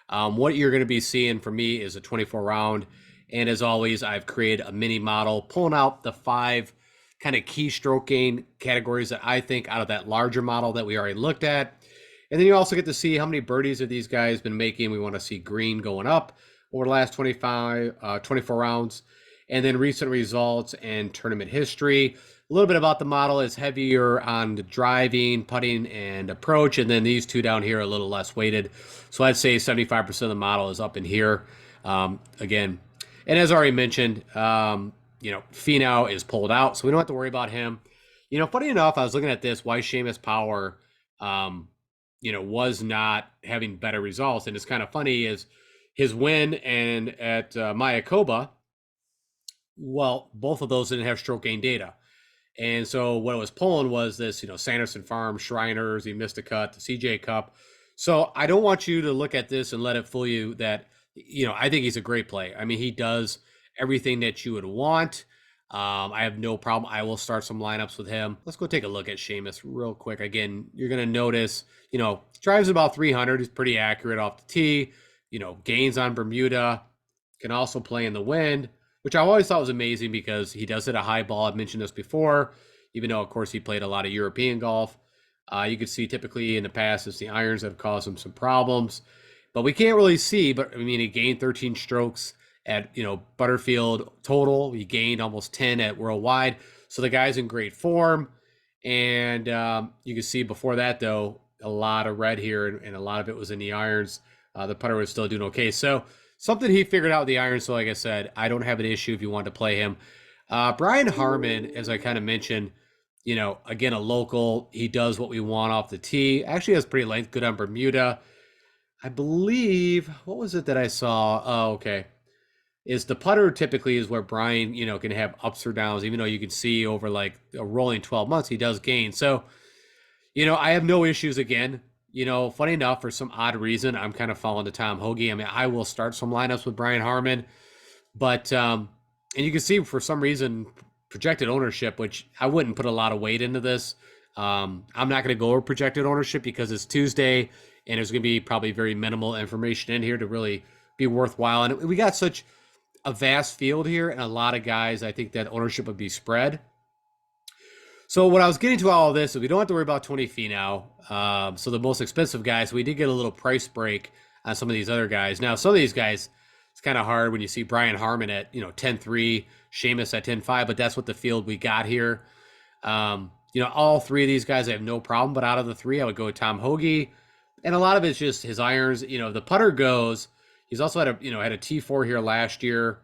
What you're going to be seeing from me is a 24-round. And as always, I've created a mini model, pulling out the 5 kind of key stroke gain categories that I think out of that larger model that we already looked at. And then you also get to see how many birdies have these guys been making. We want to see green going up over the last 24 rounds. And then recent results and tournament history. A little bit about the model is heavier on the driving, putting, and approach. And then these two down here are a little less weighted. So I'd say 75% of the model is up in here. Again, and as already mentioned, Finau is pulled out, so we don't have to worry about him. Funny enough, I was looking at this, why Seamus Power, was not having better results. And it's kind of funny is his win and at Mayakoba, well, both of those didn't have stroke gain data. And so what it was pulling was this, Sanderson Farm, Shriners, he missed a cut, the CJ Cup. So I don't want you to look at this and let it fool you that, I think he's a great play. I mean, he does everything that you would want. I have no problem. I will start some lineups with him. Let's go take a look at Seamus real quick. Again, you're going to notice, drives about 300. He's pretty accurate off the tee. Gains on Bermuda. Can also play in the wind, which I always thought was amazing because he does hit a high ball. I've mentioned this before, even though, of course, he played a lot of European golf. You could see typically in the past it's the irons that have caused him some problems. But we can't really see, but I mean, he gained 13 strokes at, Butterfield total. He gained almost 10 at Worldwide. So the guy's in great form. And you can see before that, though, a lot of red here, and a lot of it was in the irons. The putter was still doing okay. So something he figured out with the irons. So, like I said, I don't have an issue if you want to play him. Brian Harmon, as I kind of mentioned, again, a local. He does what we want off the tee. Actually has pretty length, good on Bermuda. I believe, what was it that I saw? Oh, okay. Is the putter typically is where Brian, can have ups or downs, even though you can see over like a rolling 12 months, he does gain. So, I have no issues again. Funny enough, for some odd reason, I'm kind of falling to Tom Hoagie. I mean, I will start some lineups with Brian Harmon, but, and you can see for some reason, projected ownership, which I wouldn't put a lot of weight into this. I'm not going to go over projected ownership because it's Tuesday and there's going to be probably very minimal information in here to really be worthwhile. And we got such a vast field here and a lot of guys, I think that ownership would be spread. So what I was getting to all of this is we don't have to worry about 20 feet now. So the most expensive guys, we did get a little price break on some of these other guys. Now, some of these guys, it's kind of hard when you see Brian Harmon at, 10-3, Seamus at 10-5, but that's what the field we got here. All three of these guys I have no problem, but out of the three, I would go with Tom Hoagie. And a lot of it's just his irons. The putter goes. He's also had a T4 here last year.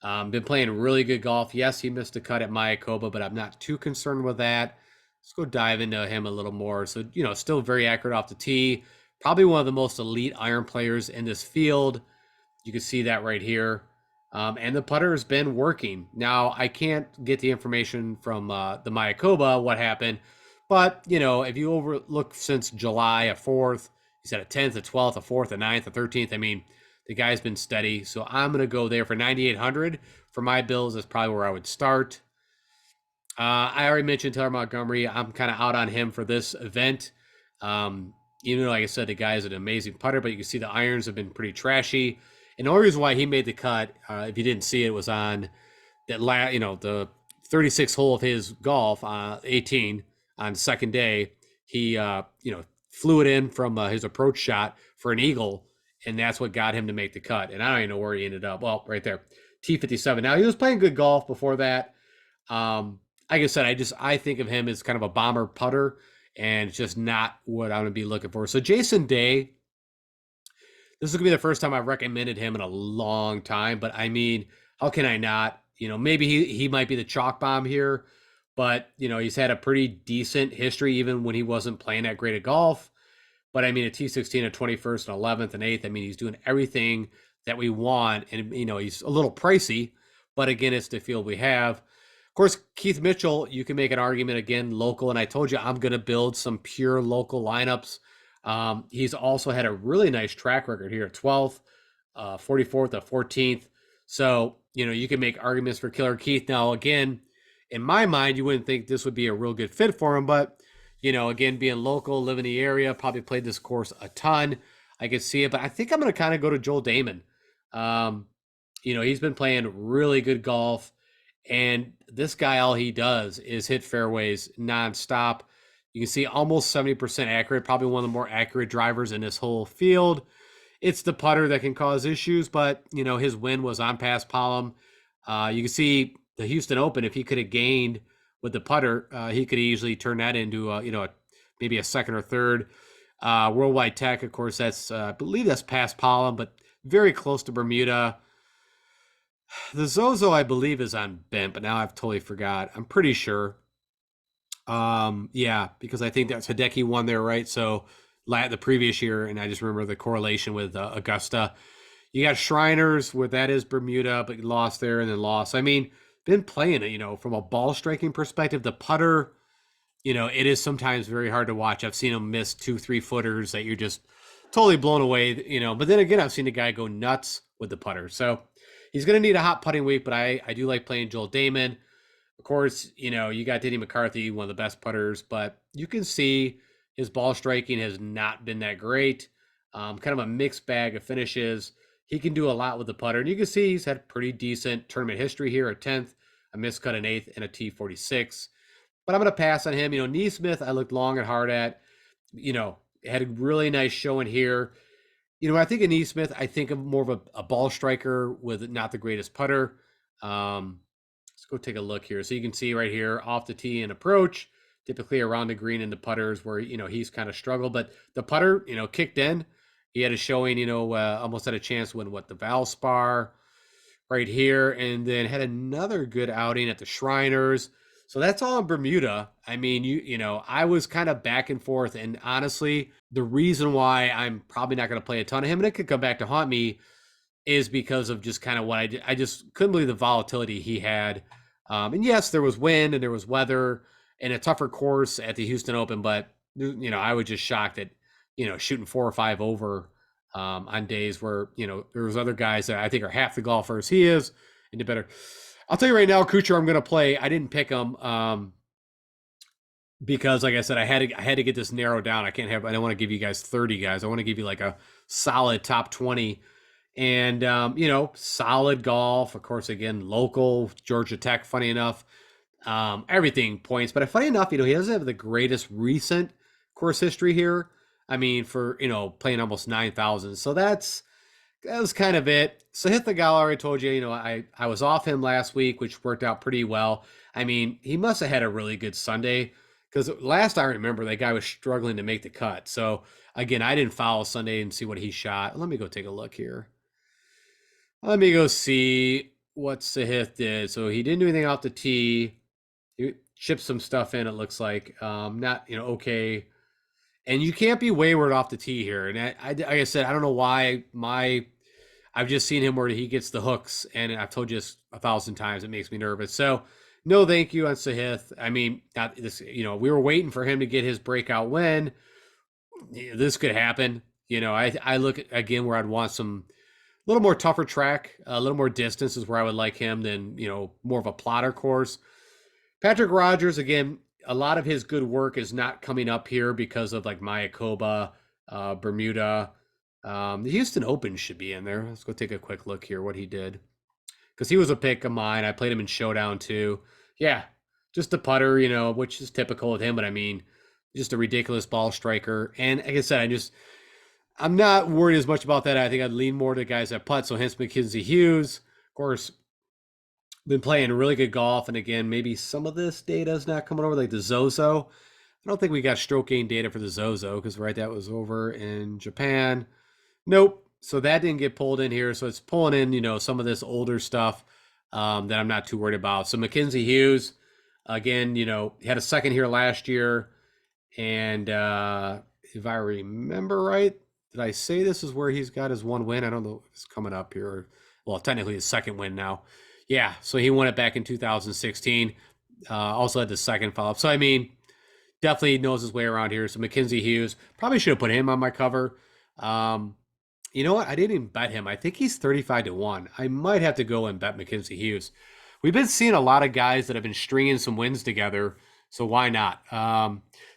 Been playing really good golf. Yes, he missed a cut at Mayakoba, but I'm not too concerned with that. Let's go dive into him a little more. So, still very accurate off the tee. Probably one of the most elite iron players in this field. You can see that right here. And the putter has been working. Now, I can't get the information from the Mayakoba, what happened. But, if you overlook since July, a 4th, he's had a 10th, a 12th, a 4th, a 9th, a 13th. I mean, the guy's been steady. So I'm going to go there for 9,800. For my bills, that's probably where I would start. I already mentioned Taylor Montgomery. I'm kind of out on him for this event. Even though, like I said, the guy is an amazing putter, but you can see the irons have been pretty trashy. And the only reason why he made the cut, if you didn't see it, was on that the 36th hole of his golf, 18 on the second day. He flew it in from his approach shot for an eagle, and that's what got him to make the cut. And I don't even know where he ended up. Well, right there, T57. Now he was playing good golf before that. Like I said, I think of him as kind of a bomber putter, and it's just not what I'm going to be looking for. So Jason Day. This is going to be the first time I've recommended him in a long time, but I mean, how can I not? Maybe he might be the chalk bomb here, but, he's had a pretty decent history even when he wasn't playing that great at golf. But I mean, a T16, a 21st, an 11th, an 8th, I mean, he's doing everything that we want. And, he's a little pricey, but again, it's the field we have. Of course, Keith Mitchell, you can make an argument again, local. And I told you, I'm going to build some pure local lineups. He's also had a really nice track record here at 12th, 44th, 14th. So, you can make arguments for Killer Keith. Now, again, in my mind, you wouldn't think this would be a real good fit for him, but, again, being local, live in the area, probably played this course a ton. I could see it, but I think I'm going to kind of go to Joel Damon. He's been playing really good golf, and this guy, all he does is hit fairways nonstop. You can see almost 70% accurate, probably one of the more accurate drivers in this whole field. It's the putter that can cause issues, but, his win was on paspalum. You can see the Houston Open, if he could have gained with the putter, he could easily turn that into, maybe a second or third. Worldwide Tech, of course, that's, I believe that's paspalum, but very close to Bermuda. The Zozo, I believe, is on bent, but now I've totally forgot. I'm pretty sure. Yeah, because I think that's Hideki won there, right? So the previous year, and I just remember the correlation with Augusta. You got Shriners, where that is Bermuda, but lost there and then lost. I mean, been playing it, from a ball striking perspective, the putter, it is sometimes very hard to watch. I've seen him miss 2-3 footers that you're just totally blown away, but then again, I've seen the guy go nuts with the putter. So he's going to need a hot putting week, but I do like playing Joel Damon. Of course, you got Denny McCarthy, one of the best putters, but you can see his ball striking has not been that great. Kind of a mixed bag of finishes. He can do a lot with the putter, and you can see he's had pretty decent tournament history here, a 10th, a miscut, an 8th, and a T46. But I'm going to pass on him. Neesmith, I looked long and hard at, had a really nice showing here. I think of Neesmith, I think of more of a ball striker with not the greatest putter. Let's go take a look here. So you can see right here off the tee and approach, typically around the green and the putters where, he's kind of struggled, but the putter, kicked in He had a showing, almost had a chance to win the Valspar right here, and then had another good outing at the Shriners. So that's all in Bermuda. I mean, I was kind of back and forth, and honestly, the reason why I'm probably not going to play a ton of him, and it could come back to haunt me, is because of just kind of what I did. I just couldn't believe the volatility he had. And yes, there was wind and there was weather and a tougher course at the Houston Open, but I was just shocked that shooting 4 or 5 over on days where there was other guys that I think are half the golfers he is and did better. I'll tell you right now, Kuchar, I'm going to play. I didn't pick him because, like I said, I had to get this narrowed down. I don't want to give you guys 30 guys. I want to give you like a solid top 20. And, solid golf. Of course, again, local, Georgia Tech, funny enough. Everything points. But funny enough, he doesn't have the greatest recent course history here. I mean, for, playing almost 9,000. So that was kind of it. Sahith Theegala, I told you, I was off him last week, which worked out pretty well. I mean, he must have had a really good Sunday because last I remember, that guy was struggling to make the cut. So, again, I didn't follow Sunday and see what he shot. Let me go take a look here. Let me go see what Sahith did. So he didn't do anything off the tee. He chipped some stuff in, it looks like. Not, okay. And you can't be wayward off the tee here. And like I said, I don't know why I've just seen him where he gets the hooks. And I've told you this 1,000 times, it makes me nervous. So no thank you on Sahith. I mean, not this, we were waiting for him to get his breakout win. This could happen. I look at, again, where I'd want some a little more tougher track, a little more distance is where I would like him than, more of a plotter course. Patrick Rogers, again, a lot of his good work is not coming up here because of like Mayakoba, Bermuda. The Houston Open should be in there. Let's go take a quick look here what he did. Because he was a pick of mine. I played him in Showdown too. Yeah, just a putter, which is typical of him. But I mean, just a ridiculous ball striker. And like I said, I'm not worried as much about that. I think I'd lean more to guys that putt. So hence Mackenzie Hughes, of course, been playing really good golf. And again, maybe some of this data is not coming over like the Zozo. I don't think we got stroke gain data for the Zozo because that was over in Japan. Nope. So that didn't get pulled in here. So it's pulling in, some of this older stuff that I'm not too worried about. So Mackenzie Hughes, again, he had a second here last year. And if I remember right, did I say this is where he's got his one win? I don't know if it's coming up here. Well, technically his second win now. Yeah, so he won it back in 2016. Also had the second follow-up. So, I mean, definitely knows his way around here. So Mackenzie Hughes, probably should have put him on my cover. You know what? I didn't even bet him. I think he's 35-1. I might have to go and bet Mackenzie Hughes. We've been seeing a lot of guys that have been stringing some wins together, so why not?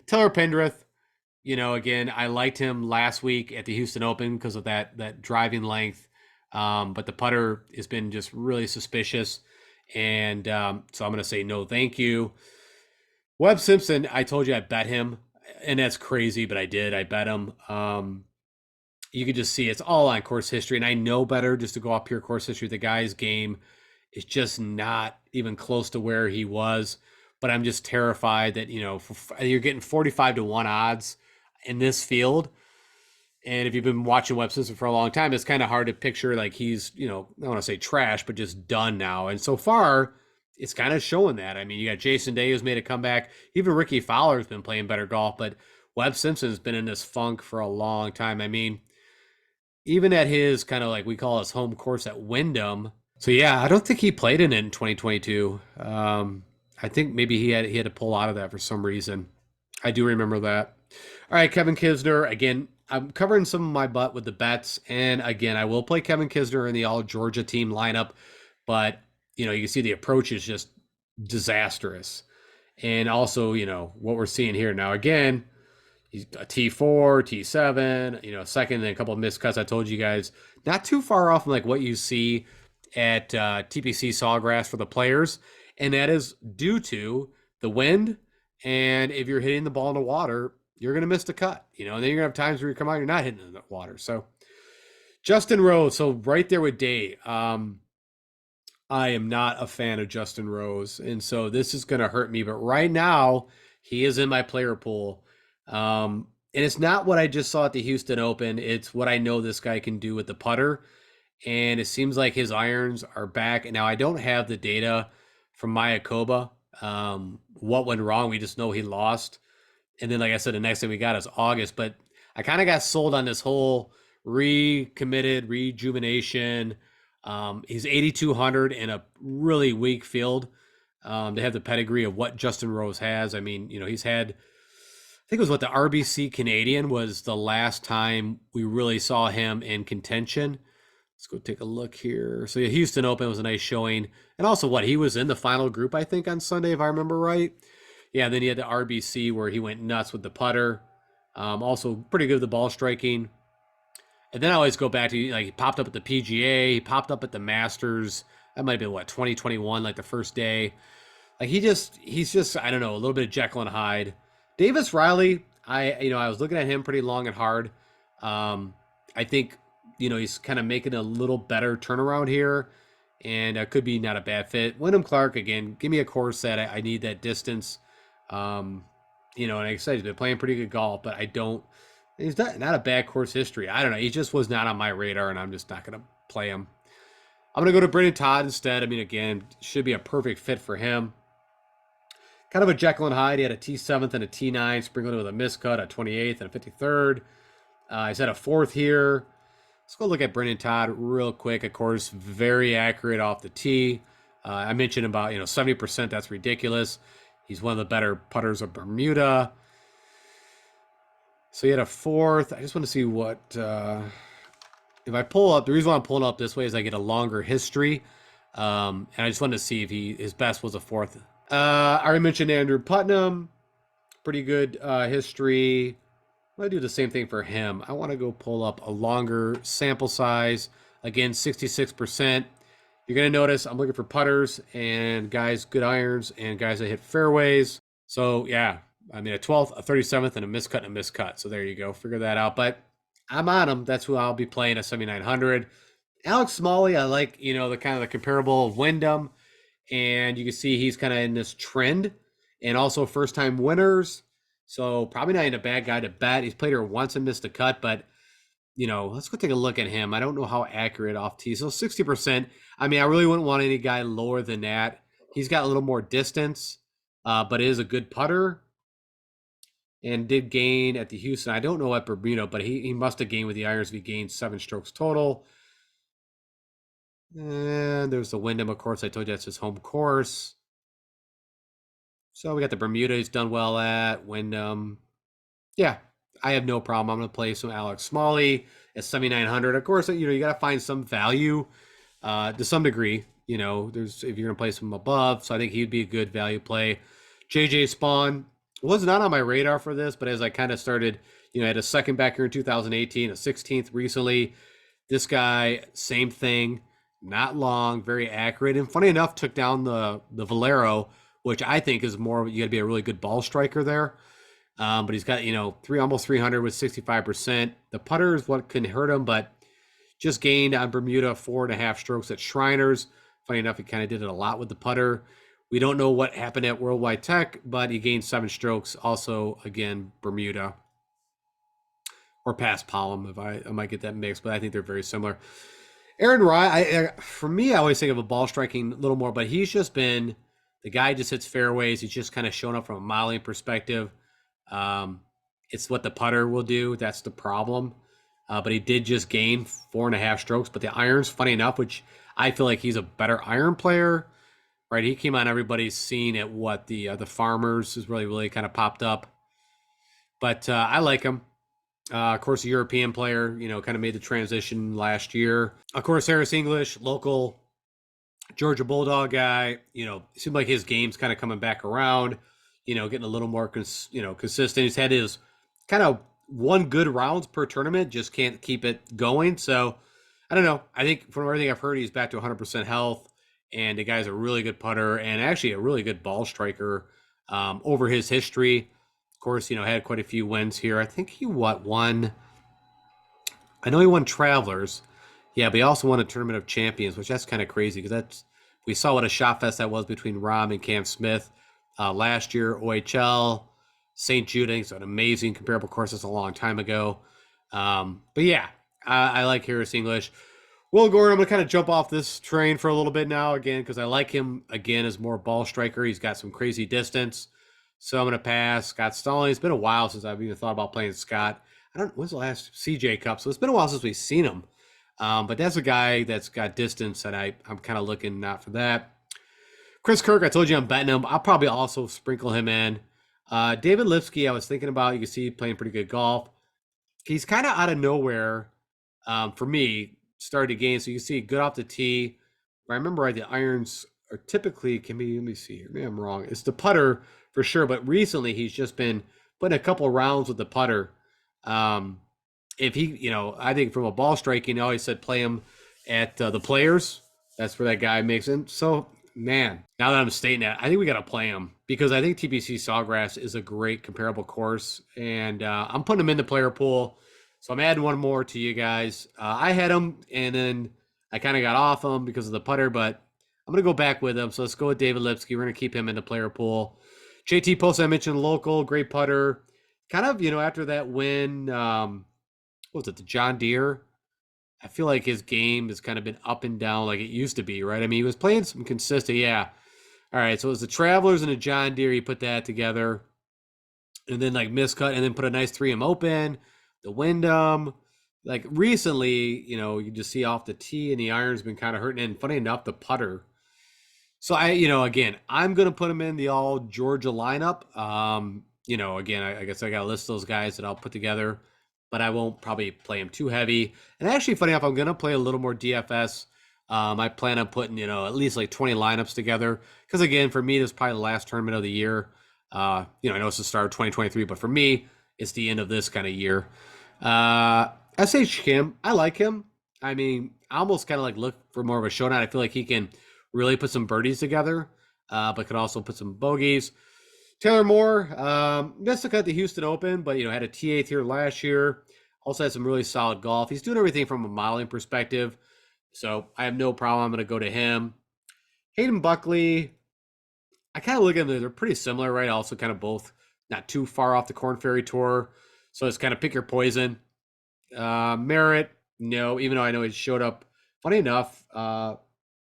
Taylor Pendrith, again, I liked him last week at the Houston Open because of that driving length. But the putter has been just really suspicious. And so I'm going to say no, thank you. Webb Simpson, I told you I bet him. And that's crazy, but I did. I bet him. You could just see it's all on course history. And I know better just to go up here course history. The guy's game is just not even close to where he was. But I'm just terrified that, you're getting 45-1 odds in this field. And if you've been watching Webb Simpson for a long time, it's kind of hard to picture like he's, I don't want to say trash, but just done now. And so far, it's kind of showing that. I mean, you got Jason Day who's made a comeback. Even Ricky Fowler's been playing better golf, but Webb Simpson's been in this funk for a long time. I mean, even at his kind of like we call his home course at Wyndham. So yeah, I don't think he played in it in 2022. I think maybe he had to pull out of that for some reason. I do remember that. All right, Kevin Kisner. Again, I'm covering some of my butt with the bets. And again, I will play Kevin Kisner in the all Georgia team lineup. But, you can see the approach is just disastrous. And also, what we're seeing here now, again, he's a T4, T7, second and a couple of missed cuts. I told you guys, not too far off from like what you see at TPC Sawgrass for the players. And that is due to the wind. And if you're hitting the ball in the water, you're going to miss the cut, and then you're going to have times where you come out, you're not hitting in the water. So Justin Rose. So right there with Day. I am not a fan of Justin Rose. And so this is going to hurt me, but right now he is in my player pool. And it's not what I just saw at the Houston Open. It's what I know this guy can do with the putter. And it seems like his irons are back. And now I don't have the data from Mayakoba. What went wrong? We just know he lost. And then, like I said, the next thing we got is August. But I kind of got sold on this whole recommitted rejuvenation. He's 8,200 in a really weak field. To have the pedigree of what Justin Rose has. I mean, he's had, I think it was what the RBC Canadian was the last time we really saw him in contention. Let's go take a look here. So yeah, Houston Open was a nice showing. And also what, he was in the final group, I think, on Sunday, if I remember right. Yeah, then he had the RBC where he went nuts with the putter. Also pretty good with the ball striking. And then I always go back to, like, he popped up at the PGA, he popped up at the Masters. That might have been what, 2021, like the first day. Like he's just, I don't know, a little bit of Jekyll and Hyde. Davis Riley, I was looking at him pretty long and hard. I think, he's kind of making a little better turnaround here, and could be not a bad fit. Wyndham Clark, again, give me a course that I need that distance. And like I said, he's been playing pretty good golf, but he's not a bad course history. I don't know. He just was not on my radar, and I'm just not going to play him. I'm going to go to Brendan Todd instead. I mean, again, should be a perfect fit for him. Kind of a Jekyll and Hyde. He had a T7th and a T9, sprinkled with a miscut, a 28th and a 53rd. He's had a 4th here. Let's go look at Brendan Todd real quick. Of course, very accurate off the tee. I mentioned about 70%. That's ridiculous. He's one of the better putters of Bermuda. So he had a 4th. I just want to see what if I pull up. The reason why I'm pulling up this way is I get a longer history, and I just wanted to see if his best was a 4th. I already mentioned Andrew Putnam. Pretty good history. I'm going to do the same thing for him. I want to go pull up a longer sample size. Again, 66%. You're going to notice I'm looking for putters and guys, good irons, and guys that hit fairways. So, yeah, I mean, a 12th, a 37th, and a miscut and a miscut. So there you go. Figure that out. But I'm on him. That's who I'll be playing at 7,900. Alex Smalley, I like, the kind of the comparable of Wyndham. And you can see he's kind of in this trend, and also first-time winners. So probably not even a bad guy to bet. He's played her once and missed a cut, but let's go take a look at him. I don't know how accurate off tee. So 60%. I mean, I really wouldn't want any guy lower than that. He's got a little more distance, but is a good putter, and did gain at the Houston. I don't know at Bermuda, but he must have gained with the irons. He gained 7 strokes total. And there's the Wyndham, of course. I told you that's his home course. So we got the Bermuda he's done well at. Wyndham. Yeah, I have no problem. I'm going to play some Alex Smalley at 7,900. Of course, you got to find some value to some degree. There's if you're going to play some above. So I think he'd be a good value play. JJ Spawn was not on my radar for this, but as I kind of started, I had a second back here in 2018, a 16th recently. This guy, same thing. Not long, very accurate, and funny enough, took down the Valero, which I think is more. You got to be a really good ball striker there. But he's got almost 300 with 65%. The putter is what can hurt him, but just gained on Bermuda 4.5 strokes at Shriners. Funny enough, he kind of did it a lot with the putter. We don't know what happened at Worldwide Tech, but he gained 7 strokes. Also, again, Bermuda or past Palm. I might get that mixed, but I think they're very similar. Aaron Rai, for me, I always think of a ball striking a little more, but he's just been the guy just hits fairways. He's just kind of shown up from a modeling perspective. It's what the putter will do. That's the problem. But he did just gain 4.5 strokes. But the irons, funny enough, which I feel like he's a better iron player, right? He came on everybody's scene at what the Farmers has really kind of popped up. But I like him. Of course, a European player, kind of made the transition last year. Of course, Harris English, local Georgia Bulldog guy. It seemed like his game's kind of coming back around. Getting a little more, consistent. He's had his kind of one good rounds per tournament, just can't keep it going. So I don't know. I think from everything I've heard, he's back to 100% health, and the guy's a really good putter and actually a really good ball striker over his history. Of course, had quite a few wins here. I think he won. I know he won Travelers. Yeah, but he also won a Tournament of Champions, which that's kind of crazy because we saw what a shot fest that was between Rahm and Cam Smith last year. OHL, St. Jude. I think it's an amazing comparable course. That's a long time ago. But yeah, I like Harris English. Will Gordon, I'm going to kind of jump off this train for a little bit now again because I like him again as more ball striker. He's got some crazy distance. So I'm going to pass. Scott Stalling. It's been a while since I've even thought about playing Scott. When's the last CJ Cup? So it's been a while since we've seen him. But that's a guy that's got distance, and I'm kind of looking out for that. Chris Kirk, I told you I'm betting him. I'll probably also sprinkle him in. David Lipsky, I was thinking about. You can see playing pretty good golf. He's kind of out of nowhere for me. Started a game, so you can see good off the tee. If I remember right, the irons are typically let me see here. Maybe I'm wrong. It's the putter for sure, but recently he's just been putting a couple rounds with the putter. If he, I think from a ball striking, I always said play him at the Players. That's where that guy makes him. So, man, now that I'm stating that, I think we got to play him because I think TPC Sawgrass is a great comparable course, and I'm putting him in the player pool. So I'm adding one more to you guys. I had him, and then I kind of got off him because of the putter, but I'm going to go back with him. So let's go with David Lipsky. We're going to keep him in the player pool. JT Post, I mentioned local, great putter. Kind of, after that win, what was it, the John Deere? I feel like his game has kind of been up and down like it used to be, right? I mean, he was playing some consistent, yeah. All right, so it was the Travelers and the John Deere. He put that together. And then like miscut and then put a nice 3M Open, the Wyndham. Like recently, you just see off the tee and the iron's been kind of hurting. And funny enough, the putter. So again, I'm going to put him in the all Georgia lineup. Again, I guess I got to list those guys that I'll put together, but I won't probably play him too heavy. And actually, funny enough, I'm going to play a little more DFS. I plan on putting, at least like 20 lineups together. Because again, for me, this is probably the last tournament of the year. I know it's the start of 2023, but for me, it's the end of this kind of year. SH Kim, I like him. I mean, I almost kind of like look for more of a showdown. I feel like he can really put some birdies together, but could also put some bogeys. Taylor Moore, missed a cut at the Houston Open, but had a T8 here last year. Also had some really solid golf. He's doing everything from a modeling perspective, so I have no problem. I'm going to go to him. Hayden Buckley, I kind of look at them. They're pretty similar, right? Also kind of both not too far off the Korn Ferry Tour. So it's kind of pick your poison. Merritt, no, even though I know he showed up, funny enough,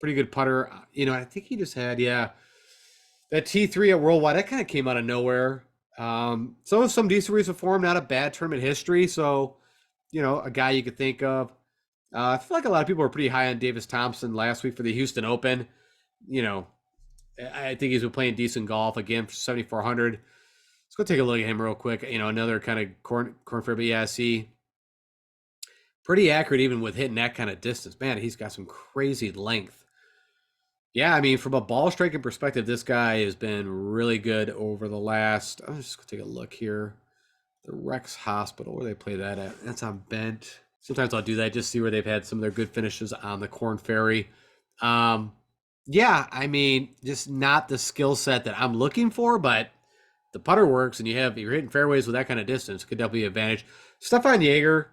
pretty good putter. I think he just had, that T3 at Worldwide. That kind of came out of nowhere. So some decent recent form, not a bad tournament history. So, a guy you could think of. I feel like a lot of people were pretty high on Davis Thompson last week for the Houston Open. I think he's been playing decent golf again for 7,400. Let's go take a look at him real quick. Another kind of corn fair, but yeah, see, pretty accurate even with hitting that kind of distance. Man, he's got some crazy length. Yeah, I mean, from a ball striking perspective, this guy has been really good over the last. I'm just gonna take a look here. The Rex Hospital, where they play that at? That's on Bent. Sometimes I'll do that just see where they've had some of their good finishes on the Korn Ferry. Yeah, I mean, just not the skill set that I'm looking for, but the putter works, and you're hitting fairways with that kind of distance. Could definitely be an advantage. Stefan Jaeger,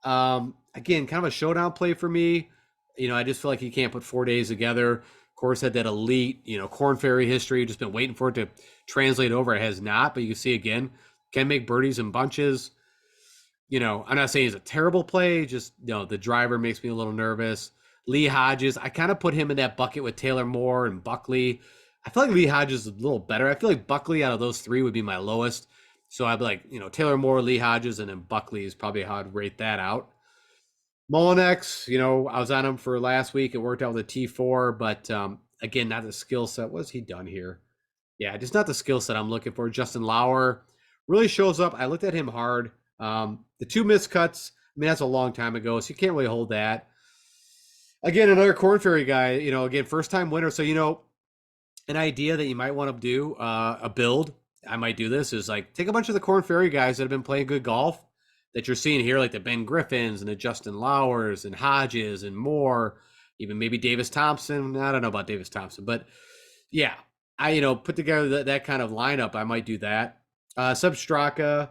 again, kind of a showdown play for me. I just feel like he can't put 4 days together. Of course, had that elite, Korn Ferry history. Just been waiting for it to translate over. It has not, but you can see again, can make birdies in bunches. I'm not saying he's a terrible play. Just, the driver makes me a little nervous. Lee Hodges, I kind of put him in that bucket with Taylor Moore and Buckley. I feel like Lee Hodges is a little better. I feel like Buckley out of those three would be my lowest. So I'd be like, Taylor Moore, Lee Hodges, and then Buckley is probably how I'd rate that out. Mullinex, I was on him for last week. It worked out with a T4, but again, not the skill set. What has he done here? Yeah, just not the skill set I'm looking for. Justin Lauer really shows up. I looked at him hard. The two missed cuts, I mean, that's a long time ago, so you can't really hold that. Again, another Korn Ferry guy, again, first-time winner. So, an idea that you might want to do, a build, I might do this, is like take a bunch of the Korn Ferry guys that have been playing good golf that you're seeing here, like the Ben Griffins and the Justin Lowers and Hodges and Moore, even maybe Davis Thompson. I don't know about Davis Thompson, but yeah, I, put together that kind of lineup. I might do that. Seb Straka,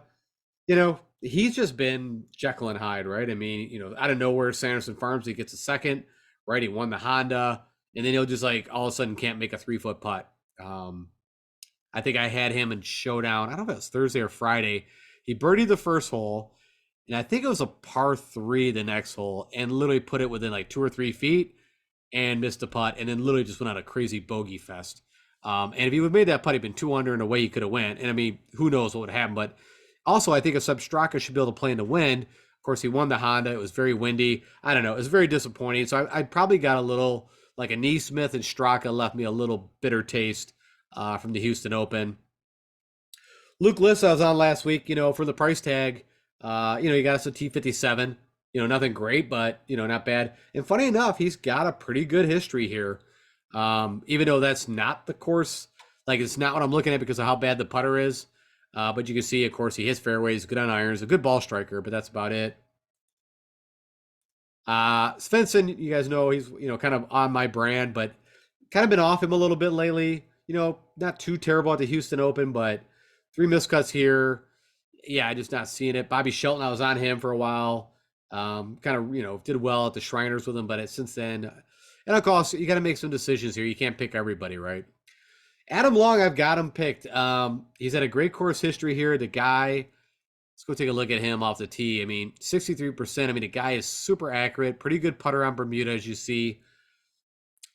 he's just been Jekyll and Hyde, right? I mean, out of nowhere, Sanderson Farms, he gets a second, right? He won the Honda, and then he'll just like all of a sudden can't make a 3-foot putt. I think I had him in showdown. I don't know if it was Thursday or Friday. He birdied the first hole, and I think it was a par three the next hole, and literally put it within like 2 or 3 feet and missed a putt, and then literally just went on a crazy bogey fest. And if he would have made that putt, he'd been 2 under and away he could have went. And I mean, who knows what would happen? But also, I think if Substraka should be able to play in the wind. Of course, he won the Honda. It was very windy. I don't know. It was very disappointing. So I probably got a little like a Neesmith and Straka left me a little bitter taste from the Houston Open. Luke List, I was on last week, for the price tag. He got us a T57. Nothing great, but, not bad. And funny enough, he's got a pretty good history here. Even though that's not the course, like it's not what I'm looking at because of how bad the putter is. But you can see, of course, he hits fairways, good on irons, a good ball striker, but that's about it. Svensson, you guys know he's, kind of on my brand, but kind of been off him a little bit lately. Not too terrible at the Houston Open, but 3 miscuts here. Yeah, I just not seeing it. Bobby Shelton, I was on him for a while. Kind of, did well at the Shriners with him, but since then, and of course, you got to make some decisions here. You can't pick everybody, right? Adam Long, I've got him picked. He's had a great course history here. The guy, let's go take a look at him off the tee. I mean, 63%. I mean, the guy is super accurate, pretty good putter on Bermuda, as you see.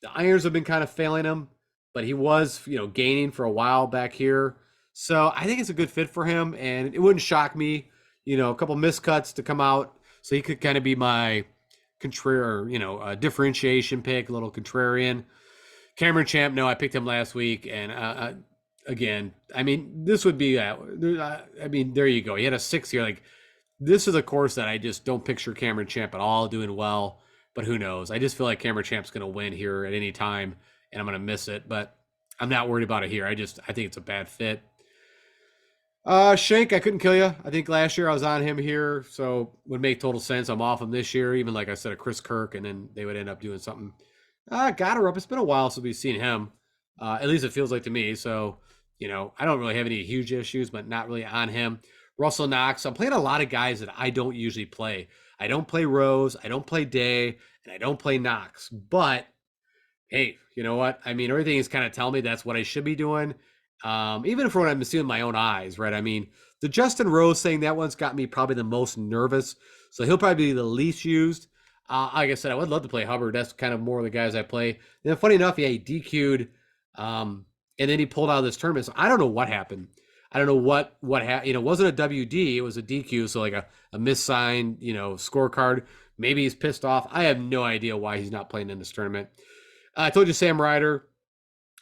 The irons have been kind of failing him, but he was, gaining for a while back here. So I think it's a good fit for him, and it wouldn't shock me, a couple miscuts to come out. So he could kind of be my differentiation pick, a little contrarian. Cameron Champ, no, I picked him last week, and again, I mean, this would be, there you go. He had a 6 here. Like, this is a course that I just don't picture Cameron Champ at all doing well, but who knows? I just feel like Cameron Champ's going to win here at any time, and I'm going to miss it, but I'm not worried about it here. I think it's a bad fit. Shank, I couldn't kill you. I think last year I was on him here, so would make total sense. I'm off him this year, even like I said, a Chris Kirk, and then they would end up doing something. Got her up. It's been a while since we've seen him. At least it feels like to me. So, I don't really have any huge issues, but not really on him. Russell Knox. I'm playing a lot of guys that I don't usually play. I don't play Rose. I don't play Day, and I don't play Knox. But hey, you know what? I mean, everything is kind of telling me that's what I should be doing. Even for when I'm seeing my own eyes, right? I mean, the Justin Rose thing, that one's got me probably the most nervous. So he'll probably be the least used. Like I said, I would love to play Hubbard. That's kind of more of the guys I play. And then funny enough, he DQ'd, and then he pulled out of this tournament. So I don't know what happened. I don't know what happened. It wasn't a WD. It was a DQ. So like a missigned, scorecard. Maybe he's pissed off. I have no idea why he's not playing in this tournament. I told you Sam Ryder.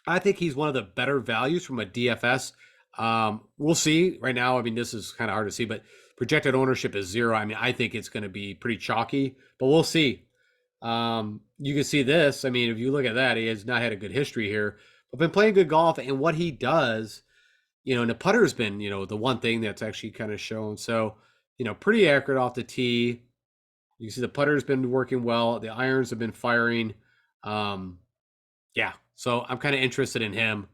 I think he's one of the better values from a DFS. We'll see. Right now, I mean, this is kind of hard to see, but projected ownership is 0. I mean, I think it's going to be pretty chalky, but we'll see. You can see this. I mean, if you look at that, he has not had a good history here, but been playing good golf, and what he does, and the putter's been, the one thing that's actually kind of shown. So, pretty accurate off the tee. You can see the putter's been working well. The irons have been firing. Yeah. So I'm kind of interested in him.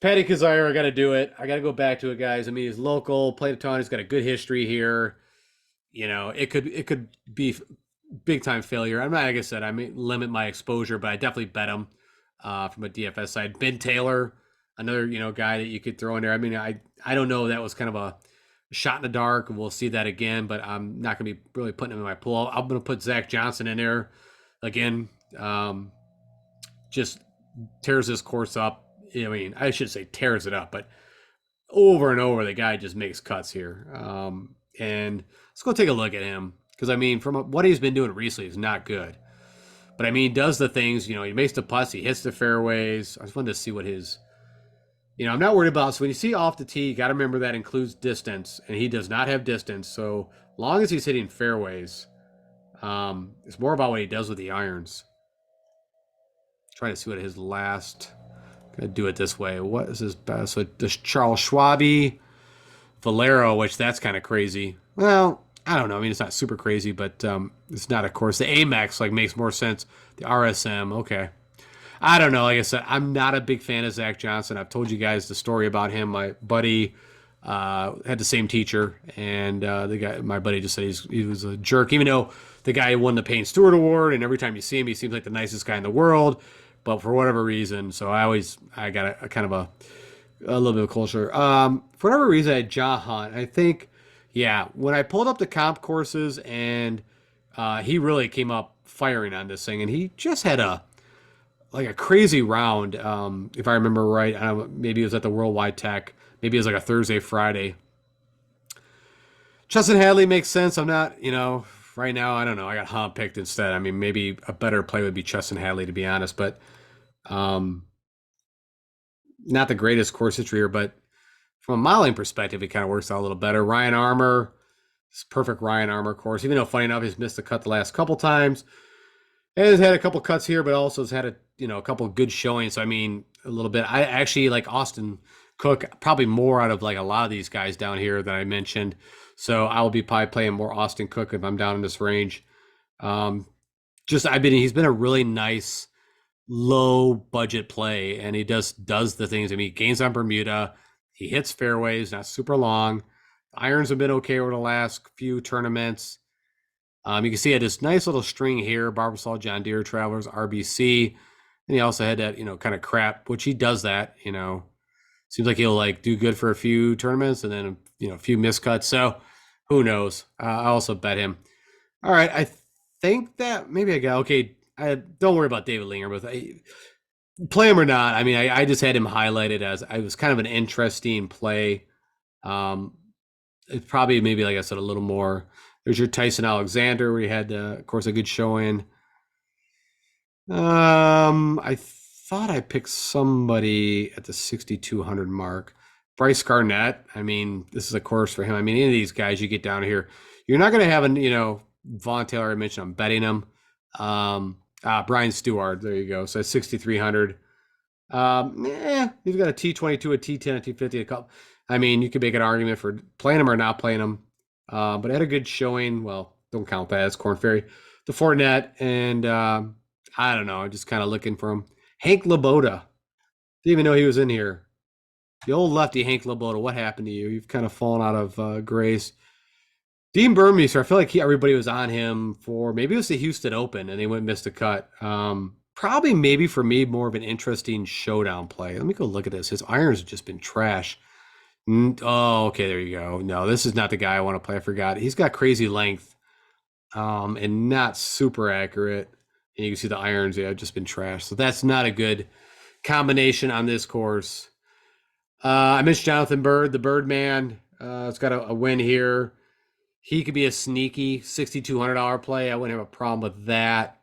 Patty Kazire, I got to do it. I got to go back to it, guys. I mean, he's local, played a ton. He's got a good history here. It could be big time failure. I'm not, like I said, I may limit my exposure, but I definitely bet him from a DFS side. Ben Taylor, another guy that you could throw in there. I mean, I don't know. That was kind of a shot in the dark, and we'll see that again. But I'm not going to be really putting him in my pool. I'm going to put Zach Johnson in there again. Just tears this course up. I mean, I should say tears it up, but over and over, the guy just makes cuts here. And let's go take a look at him, because I mean, from what he's been doing recently is not good. But I mean, does the things, he makes the putts, he hits the fairways. I just wanted to see what his, I'm not worried about. So when you see off the tee, you got to remember that includes distance, and he does not have distance. So long as he's hitting fairways, it's more about what he does with the irons. Trying to see what his last. Gonna do it this way. What is his best? So this Charles Schwabe, Valero, which that's kind of crazy. Well, I don't know. I mean, it's not super crazy, but it's not, of course. The Amex makes more sense. The RSM, okay. I don't know. Like I said, I'm not a big fan of Zach Johnson. I've told you guys the story about him. My buddy had the same teacher, and my buddy just said he was a jerk, even though the guy won the Payne Stewart Award, and every time you see him, he seems like the nicest guy in the world. But for whatever reason, so I got a kind of a A little bit closer. For whatever reason, I had John Hunt. I think, yeah, when I pulled up the comp courses and he really came up firing on this thing, and he just had a crazy round. If I remember right, I don't know, maybe it was at the Worldwide Tech. Maybe it was like a Thursday, Friday. Justin Hadley makes sense. I'm not, right now, I don't know. I got Hunt picked instead. I mean, maybe a better play would be Justin Hadley, to be honest, but um, not the greatest course history here, but from a modeling perspective, it kind of works out a little better. Ryan Armour, it's perfect Ryan Armour course. Even though, funny enough, he's missed the cut the last couple times, and has had a couple cuts here, but also has had a couple good showings. So I mean, a little bit. I actually like Austin Cook probably more out of like a lot of these guys down here that I mentioned. So I will be probably playing more Austin Cook if I'm down in this range. Um, he's been a really nice low budget play, and he does the things. I mean, he gains on Bermuda, he hits fairways, not super long. The irons have been okay over the last few tournaments. You can see he had this nice little string here: Barbasol, John Deere, Travelers, RBC, and he also had that kind of crap, which he does that. Seems like he'll like do good for a few tournaments and then a few miscuts. So who knows? I also bet him. All right, I think that maybe I got okay. Don't worry about David Linger, but play him or not. I mean, I just had him highlighted as I was kind of an interesting play. Um, it's probably maybe like I said a little more. There's your Tyson Alexander, where he had, of course, a good showing. I thought I picked somebody at the 6,200 mark. Bryce Garnett. I mean, this is a course for him. I mean, any of these guys you get down here, you're not going to have Vaughn Taylor. I mentioned I'm betting him. Brian Stewart. There you go. So 6,300. He's got a T22, a T10, a T50, a couple. I mean, you could make an argument for playing him or not playing him. But had a good showing. Well, don't count that as Corn Ferry. The Fortinet, and I don't know, just kind of looking for him. Hank Laboda. Didn't even know he was in here. The old lefty Hank Laboda. What happened to you? You've kind of fallen out of grace. Dean Burmeister, I feel like everybody was on him for maybe it was the Houston Open and they went missed a cut. Probably maybe for me more of an interesting showdown play. Let me go look at this. His irons have just been trash. Oh, okay, there you go. No, this is not the guy I want to play. I forgot. He's got crazy length, and not super accurate. And you can see the irons, have just been trash. So that's not a good combination on this course. I mentioned Jonathan Bird, the Birdman. It's got a win here. He could be a sneaky $6,200 play. I wouldn't have a problem with that.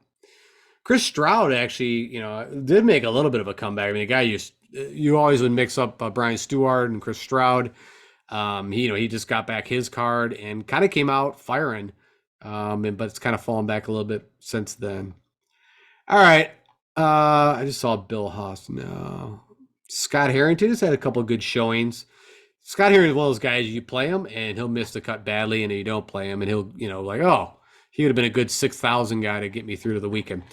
Chris Stroud actually, did make a little bit of a comeback. I mean, a guy you always would mix up Brian Stewart and Chris Stroud. He just got back his card and kind of came out firing, but it's kind of fallen back a little bit since then. All right, I just saw Bill Haas. No, Scott Harrington has had a couple of good showings. Scott Harrington is one of those guys you play him and he'll miss the cut badly, and you don't play him and he'll he would have been a good 6,000 guy to get me through to the weekend.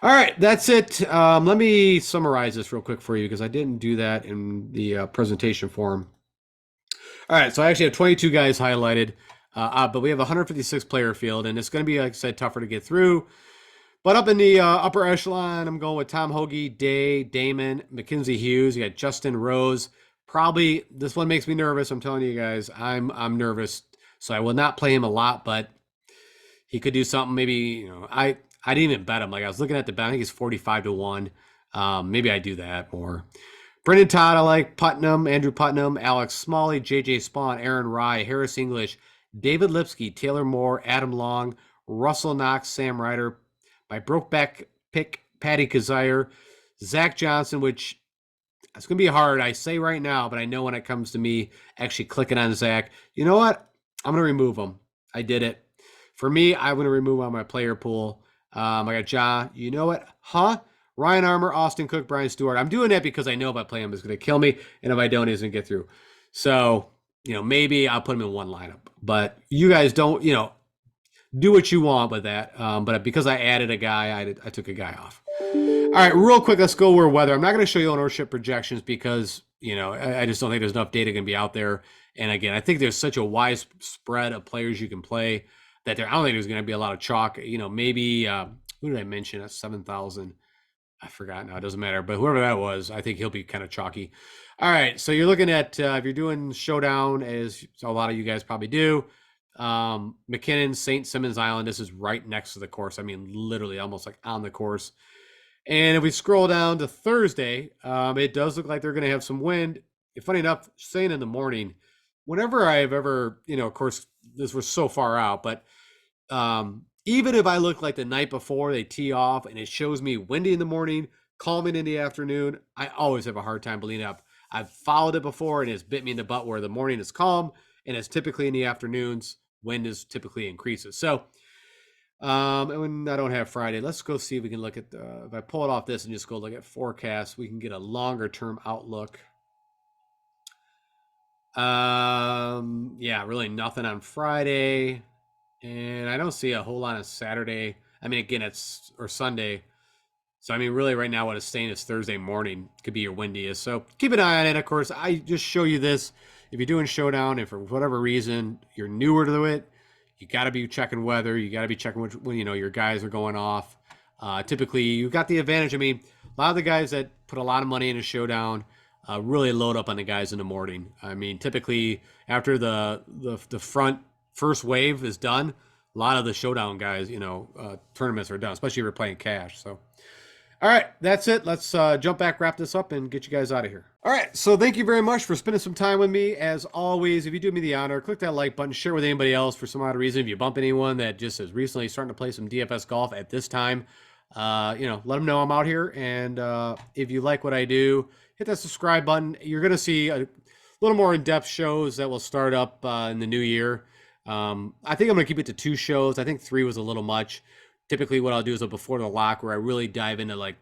All right, that's it. Let me summarize this real quick for you because I didn't do that in the presentation form. All right, so I actually have 22 guys highlighted, but we have a 156 player field, and it's going to be, like I said, tougher to get through. But up in the upper echelon, I'm going with Tom Hoagie, Day, Damon, Mackenzie Hughes. You got Justin Rose. Probably this one makes me nervous. I'm telling you guys, I'm nervous, so I will not play him a lot, but he could do something. Maybe I didn't even bet him. Like I was looking at the bet, I think he's 45-1. Maybe I do that more. Brendan Todd, I like Putnam, Andrew Putnam, Alex Smalley, JJ Spawn, Aaron Rye, Harris English, David Lipsky, Taylor Moore, Adam Long, Russell Knox, Sam Ryder. My Brokeback pick, Patty Kazire, Zach Johnson, which it's going to be hard. I say right now, but I know when it comes to me actually clicking on Zach, you know what? I'm going to remove him. I did it. For me, I'm going to remove him on my player pool. I got Ja. You know what? Ryan Armour, Austin Cook, Brian Stewart. I'm doing that because I know if I play him, it's going to kill me. And if I don't, he's going to get through. So, maybe I'll put him in one lineup. But you guys don't, do what you want with that. But because I added a guy, I took a guy off. All right, real quick, let's go over weather. I'm not going to show you ownership projections because, I just don't think there's enough data going to be out there. And again, I think there's such a wide spread of players you can play that I don't think there's going to be a lot of chalk. Maybe, who did I mention at 7,000? I forgot now. It doesn't matter. But whoever that was, I think he'll be kind of chalky. All right. So you're looking at, if you're doing Showdown, as a lot of you guys probably do, McKinnon, St. Simons Island. This is right next to the course. I mean, literally almost like on the course. And if we scroll down to Thursday, it does look like they're going to have some wind. Funny enough, saying in the morning, whenever I've ever, of course, this was so far out, but even if I look like the night before they tee off and it shows me windy in the morning, calming in the afternoon, I always have a hard time believing up. I've followed it before and it's bit me in the butt where the morning is calm and it's typically in the afternoons, wind is typically increases. So, and when I don't have Friday, let's go see if we can look at if I pull it off this and just go look at forecasts, we can get a longer term outlook. Yeah, really nothing on Friday. And I don't see a whole lot on Saturday. I mean, again, or Sunday. So, I mean, really right now what it's saying is Thursday morning could be your windiest. So keep an eye on it. Of course, I just show you this. If you're doing Showdown and for whatever reason you're newer to it, you got to be checking weather. You got to be checking when, your guys are going off. Typically, you've got the advantage. I mean, a lot of the guys that put a lot of money in a Showdown really load up on the guys in the morning. I mean, typically after the front first wave is done, a lot of the Showdown guys, tournaments are done, especially if you're playing cash. So, all right, that's it. Let's jump back, wrap this up, and get you guys out of here. All right, so thank you very much for spending some time with me. As always, if you do me the honor, click that like button, share with anybody else for some odd reason. If you bump anyone that just is recently starting to play some DFS golf at this time, let them know I'm out here. And if you like what I do, hit that subscribe button. You're going to see a little more in-depth shows that will start up in the new year. I think I'm going to keep it to 2 shows. I think 3 was a little much. Typically what I'll do is a before the lock where I really dive into like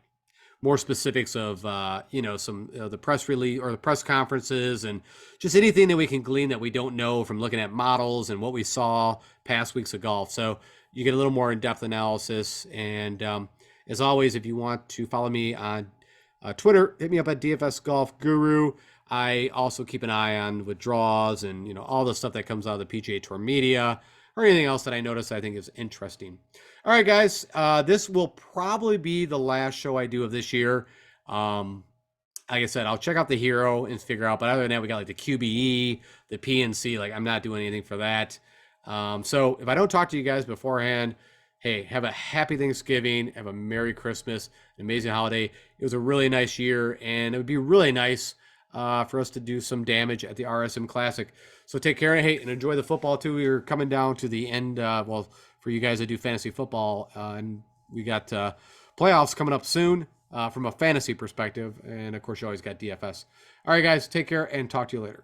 more specifics of, some the press release or the press conferences and just anything that we can glean that we don't know from looking at models and what we saw past weeks of golf. So you get a little more in-depth analysis. And as always, if you want to follow me on Twitter, hit me up at DFS Golf Guru. I also keep an eye on withdrawals and, all the stuff that comes out of the PGA Tour media or anything else that I notice I think is interesting. All right, guys, this will probably be the last show I do of this year. Like I said, I'll check out the Hero and figure out, but other than that, we got like the QBE, the PNC, like I'm not doing anything for that. So if I don't talk to you guys beforehand, hey, have a happy Thanksgiving, have a Merry Christmas, an amazing holiday. It was a really nice year, and it would be really nice for us to do some damage at the RSM Classic. So take care, hey, and enjoy the football too. We're coming down to the end, for you guys that do fantasy football, and we got playoffs coming up soon from a fantasy perspective, and of course you always got DFS. All right, guys, take care and talk to you later.